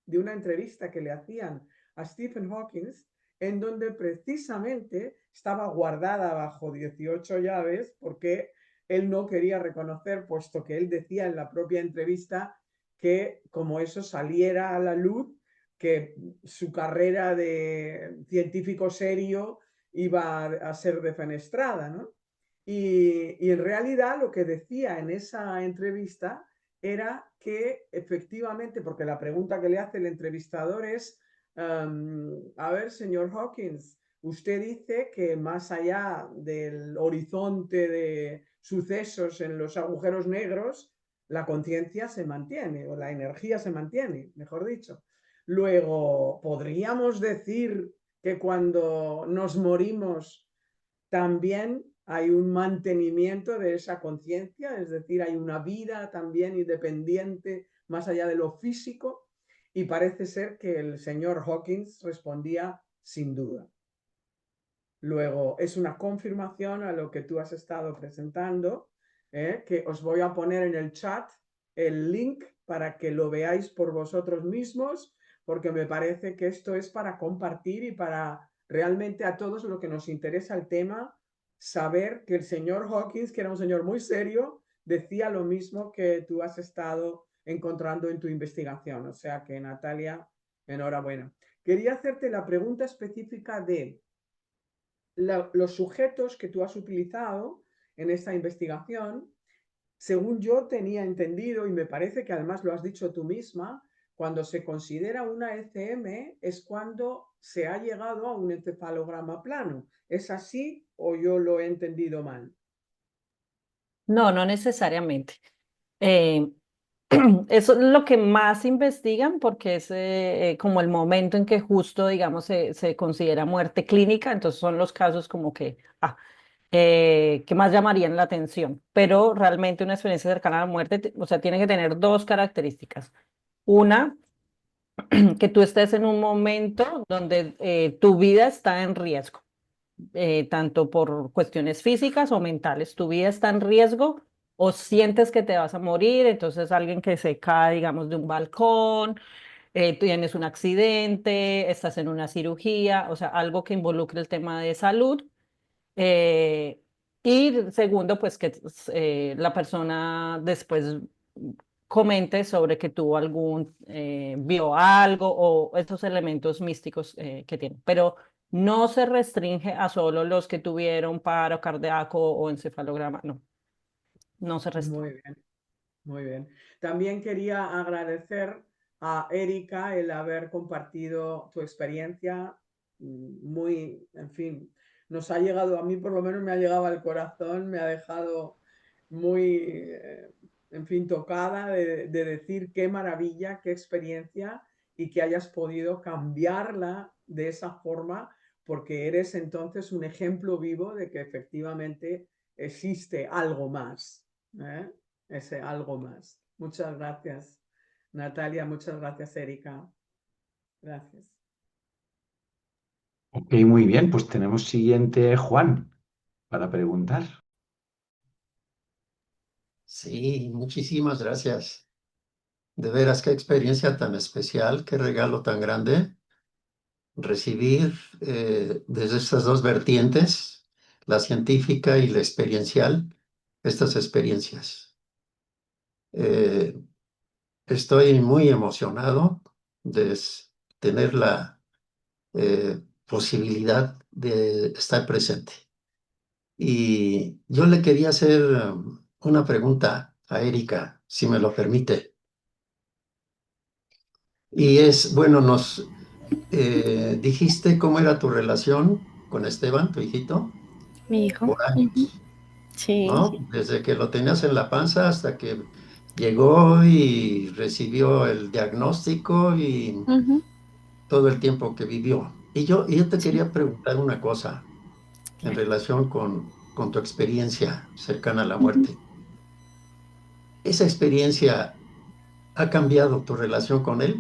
de una entrevista que le hacían a Stephen Hawking, en donde precisamente estaba guardada bajo 18 llaves porque él no quería reconocer, puesto que él decía en la propia entrevista que como eso saliera a la luz, que su carrera de científico serio iba a ser defenestrada, ¿no? Y en realidad lo que decía en esa entrevista era que efectivamente, porque la pregunta que le hace el entrevistador es, a ver, señor Hawkins, usted dice que más allá del horizonte de sucesos en los agujeros negros, la conciencia se mantiene, o la energía se mantiene, mejor dicho. Luego, podríamos decir que cuando nos morimos también hay un mantenimiento de esa conciencia, es decir, hay una vida también independiente más allá de lo físico, y parece ser que el señor Hawkins respondía sin duda. Luego, es una confirmación a lo que tú has estado presentando, que os voy a poner en el chat el link para que lo veáis por vosotros mismos, porque me parece que esto es para compartir y para realmente a todos lo que nos interesa el tema, saber que el señor Hawkins, que era un señor muy serio, decía lo mismo que tú has estado encontrando en tu investigación. O sea que, Natalia, enhorabuena. Quería hacerte la pregunta específica de los sujetos que tú has utilizado en esta investigación. Según yo tenía entendido, y me parece que además lo has dicho tú misma, cuando se considera una ECM es cuando se ha llegado a un encefalograma plano. ¿Es así o yo lo he entendido mal? No, no necesariamente. Eh, Eso es lo que más investigan porque es como el momento en que justo, digamos, se considera muerte clínica, entonces son los casos como que más llamarían la atención, pero realmente una experiencia cercana a la muerte, o sea, tiene que tener dos características. Una, que tú estés en un momento donde tu vida está en riesgo, tanto por cuestiones físicas o mentales. Tu vida está en riesgo o sientes que te vas a morir, entonces alguien que se cae, digamos, de un balcón, tienes un accidente, estás en una cirugía, o sea, algo que involucre el tema de salud. eh, y segundo, pues que la persona después comente sobre que tuvo vio algo o esos elementos místicos que tiene. Pero no se restringe a solo los que tuvieron paro cardíaco o encefalograma, no, no se restringe. Muy bien. Muy bien. También quería agradecer a Erika el haber compartido tu experiencia. Muy, en fin, nos ha llegado, a mí por lo menos me ha llegado al corazón, me ha dejado muy, en fin, tocada de decir qué maravilla, qué experiencia, y que hayas podido cambiarla de esa forma, porque eres entonces un ejemplo vivo de que efectivamente existe algo más, ¿eh? Ese algo más. Muchas gracias, Natalia. Muchas gracias, Erika. Gracias. Ok, muy bien, pues tenemos siguiente Juan para preguntar. Sí, muchísimas gracias. De veras, qué experiencia tan especial, qué regalo tan grande recibir desde estas dos vertientes, la científica y la experiencial, estas experiencias. Eh, Estoy muy emocionado de tener la posibilidad de estar presente. Y yo le quería hacer una pregunta a Erika, si me lo permite. Y es, bueno, nos dijiste cómo era tu relación con Esteban, tu hijito, Mi hijo. por Ujú. años, Sí. ¿no? Desde que lo tenías en la panza hasta que llegó y recibió el diagnóstico y Ujú. todo el tiempo que vivió. Y yo te Sí, quería preguntar una cosa en claro. relación con tu experiencia cercana a la Ujú. muerte. ¿Esa experiencia ha cambiado tu relación con él,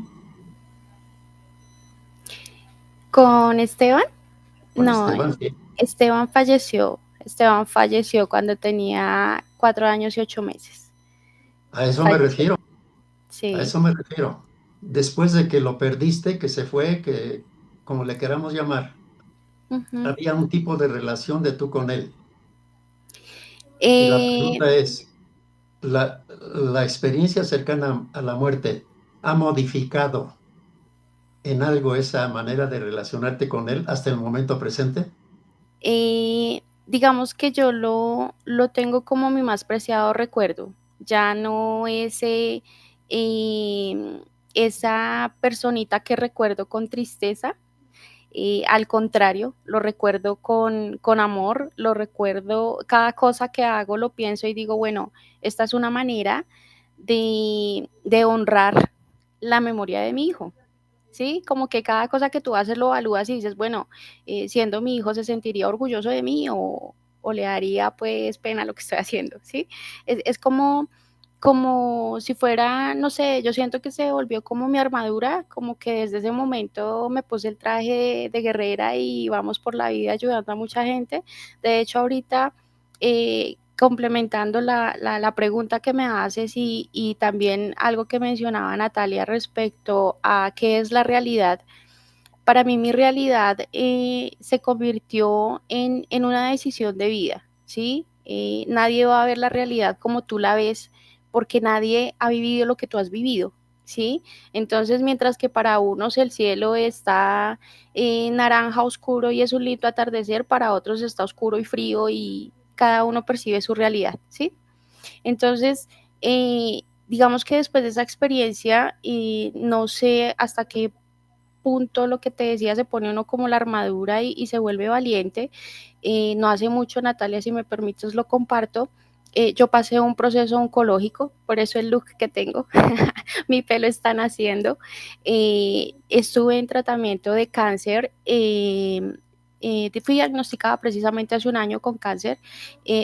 ¿Con Esteban? con No, Esteban? Sí. Esteban falleció. Esteban falleció cuando tenía 4 años y 8 meses. A eso me Falleció, refiero, a sí. eso me refiero. Después de que lo perdiste, que se fue, que como le queramos llamar, Ujú. había un tipo de relación de tú con él. Y la Eh, pregunta es, ¿la experiencia cercana a la muerte ha modificado en algo esa manera de relacionarte con él hasta el momento presente? digamos que yo lo tengo como mi más preciado recuerdo. Ya no ese, esa personita que recuerdo con tristeza. Al contrario, lo recuerdo con amor, lo recuerdo, cada cosa que hago lo pienso y digo, bueno, esta es una manera de honrar la memoria de mi hijo. ¿Sí? Como que cada cosa que tú haces lo evalúas y dices, bueno, siendo mi hijo se sentiría orgulloso de mí o le daría pues pena lo que estoy haciendo, ¿sí? Es como si fuera, no sé, yo siento que se volvió como mi armadura, como que desde ese momento me puse el traje de guerrera y vamos por la vida ayudando a mucha gente. De hecho, ahorita, complementando la pregunta que me haces y también algo que mencionaba Natalia respecto a qué es la realidad, para mí mi realidad se convirtió en una decisión de vida, ¿sí? Nadie va a ver la realidad como tú la ves porque nadie ha vivido lo que tú has vivido, ¿sí? Entonces, mientras que para unos el cielo está naranja oscuro y es un lindo atardecer, para otros está oscuro y frío y cada uno percibe su realidad, ¿sí? Entonces, digamos que después de esa experiencia, no sé hasta qué punto lo que te decía, se pone uno como la armadura y se vuelve valiente. No hace mucho, Natalia, si me permites, lo comparto. Yo pasé un proceso oncológico, por eso el look que tengo, mi pelo está naciendo. Estuve en tratamiento de cáncer. Fui diagnosticada precisamente hace un año con cáncer,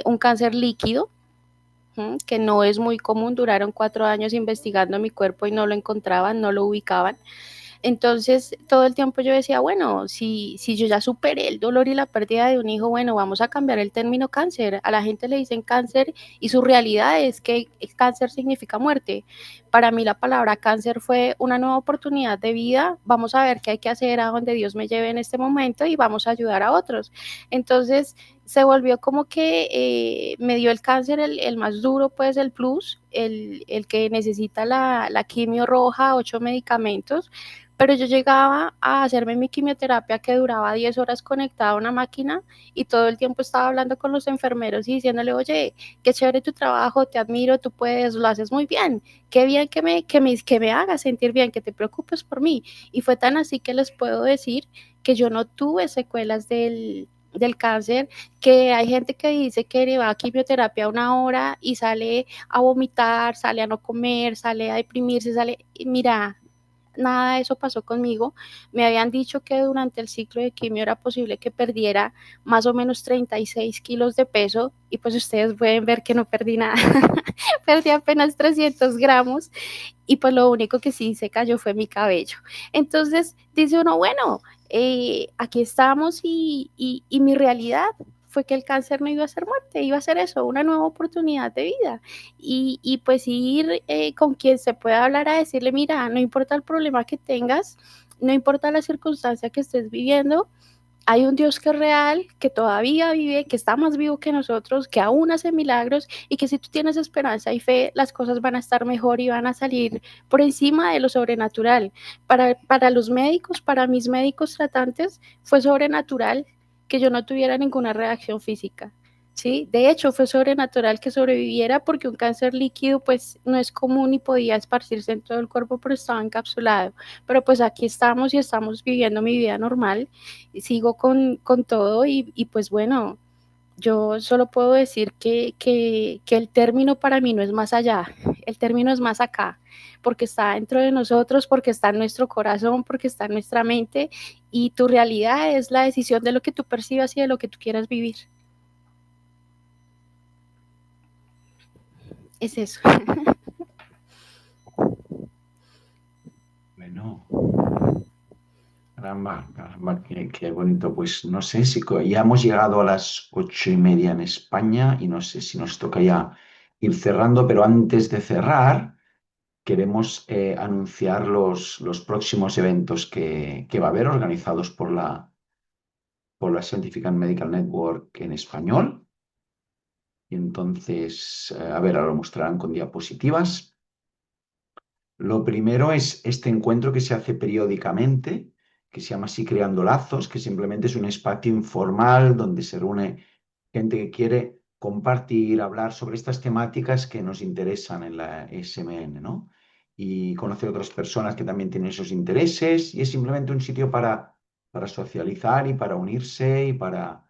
un cáncer líquido, que no es muy común. Duraron 4 años investigando mi cuerpo y no lo encontraban, no lo ubicaban. Entonces, todo el tiempo yo decía, bueno, si yo ya superé el dolor y la pérdida de un hijo, bueno, vamos a cambiar el término cáncer. A la gente le dicen cáncer y su realidad es que cáncer significa muerte. Para mí la palabra cáncer fue una nueva oportunidad de vida. Vamos a ver qué hay que hacer a donde Dios me lleve en este momento y vamos a ayudar a otros. Entonces, se volvió como que me dio el cáncer el más duro, pues el plus, el que necesita la quimio roja, 8 medicamentos, pero yo llegaba a hacerme mi quimioterapia que duraba 10 horas conectada a una máquina y todo el tiempo estaba hablando con los enfermeros y diciéndole, oye, qué chévere tu trabajo, te admiro, tú puedes, lo haces muy bien, qué bien que me hagas sentir bien, que te preocupes por mí. Y fue tan así que les puedo decir que yo no tuve secuelas del cáncer, que hay gente que dice que va a quimioterapia 1 hora y sale a vomitar, sale a no comer, sale a deprimirse, sale, mira, nada de eso pasó conmigo. Me habían dicho que durante el ciclo de quimio era posible que perdiera más o menos 36 kilos de peso y pues ustedes pueden ver que no perdí nada. Perdí apenas 300 gramos y pues lo único que sí se cayó fue mi cabello. Entonces dice uno, bueno, aquí estamos y mi realidad fue que el cáncer no iba a ser muerte, iba a ser eso, una nueva oportunidad de vida. Y pues ir con quien se pueda hablar a decirle, mira, no importa el problema que tengas, no importa la circunstancia que estés viviendo, hay un Dios que es real, que todavía vive, que está más vivo que nosotros, que aún hace milagros y que si tú tienes esperanza y fe, las cosas van a estar mejor y van a salir por encima de lo sobrenatural. Para los médicos, para mis médicos tratantes, fue sobrenatural que yo no tuviera ninguna reacción física. ¿Sí? De hecho, fue sobrenatural que sobreviviera porque un cáncer líquido pues no es común y podía esparcirse en todo el cuerpo, pero estaba encapsulado. Pero pues aquí estamos y estamos viviendo mi vida normal, sigo con todo y pues bueno, yo solo puedo decir que el término para mí no es más allá, el término es más acá, porque está dentro de nosotros, porque está en nuestro corazón, porque está en nuestra mente y tu realidad es la decisión de lo que tú percibas y de lo que tú quieras vivir. Es eso. Bueno, caramba, qué bonito. Pues no sé si ya hemos llegado a las 8:30 en España y no sé si nos toca ya ir cerrando, pero antes de cerrar, queremos anunciar los próximos eventos que va a haber organizados por la Scientific and Medical Network en español. Y entonces, a ver, ahora lo mostrarán con diapositivas. Lo primero es este encuentro que se hace periódicamente, que se llama así Creando Lazos, que simplemente es un espacio informal donde se reúne gente que quiere compartir, hablar sobre estas temáticas que nos interesan en la SMN, ¿no? Y conocer otras personas que también tienen esos intereses, y es simplemente un sitio para socializar y para unirse y para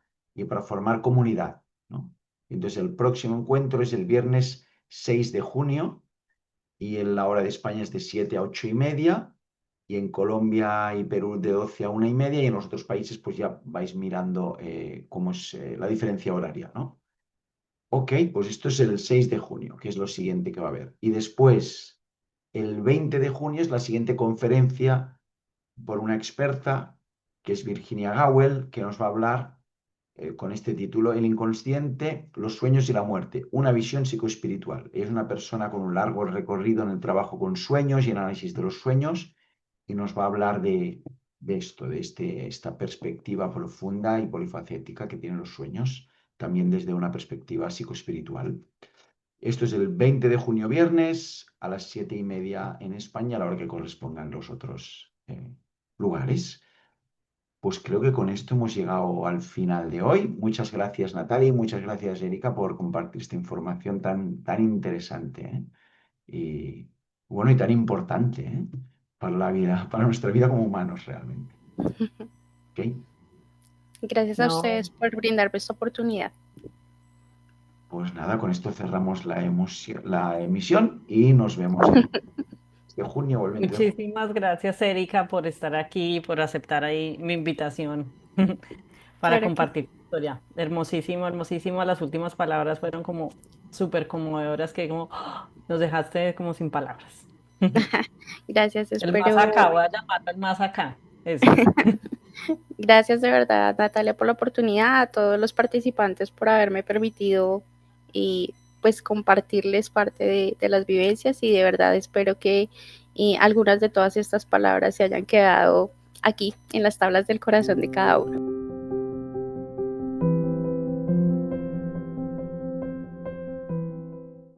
formar comunidad, ¿no? Entonces el próximo encuentro es el viernes 6 de junio y en la hora de España es de 7 a 8:30, y en Colombia y Perú de 12 a 1:30, y en los otros países pues ya vais mirando cómo es la diferencia horaria, ¿no? Ok, pues esto es el 6 de junio, que es lo siguiente que va a haber. Y después, el 20 de junio es la siguiente conferencia por una experta, que es Virginia Gowell, que nos va a hablar con este título: El inconsciente, los sueños y la muerte, una visión psicoespiritual. Ella es una persona con un largo recorrido en el trabajo con sueños y el análisis de los sueños, y nos va a hablar de esto, esta perspectiva profunda y polifacética que tienen los sueños, también desde una perspectiva psicoespiritual. Esto es el 20 de junio, viernes, a las 7:30 en España, a la hora que correspondan los otros lugares. Pues creo que con esto hemos llegado al final de hoy. Muchas gracias, Natalia, y muchas gracias, Erika, por compartir esta información tan, tan interesante, ¿eh? Y bueno, y tan importante, ¿eh? Para la vida, para nuestra vida como humanos, realmente. ¿Ok? Gracias a No, ustedes por brindarme esta oportunidad. Pues nada, con esto cerramos la emisión y nos vemos el 10 de junio o el 20 de junio. muchísimas gracias, Erika, por estar aquí y por aceptar ahí mi invitación para Claro que compartir tu historia. Hermosísimo, hermosísimo. Las últimas palabras fueron como súper conmovedoras, que como nos dejaste como sin palabras. gracias, El más acá, espero. voy a llamarlo el más acá. Eso. Gracias de verdad, Natalia, por la oportunidad, a todos los participantes por haberme permitido y pues compartirles parte de las vivencias, y de verdad espero que algunas de todas estas palabras se hayan quedado aquí en las tablas del corazón de cada uno.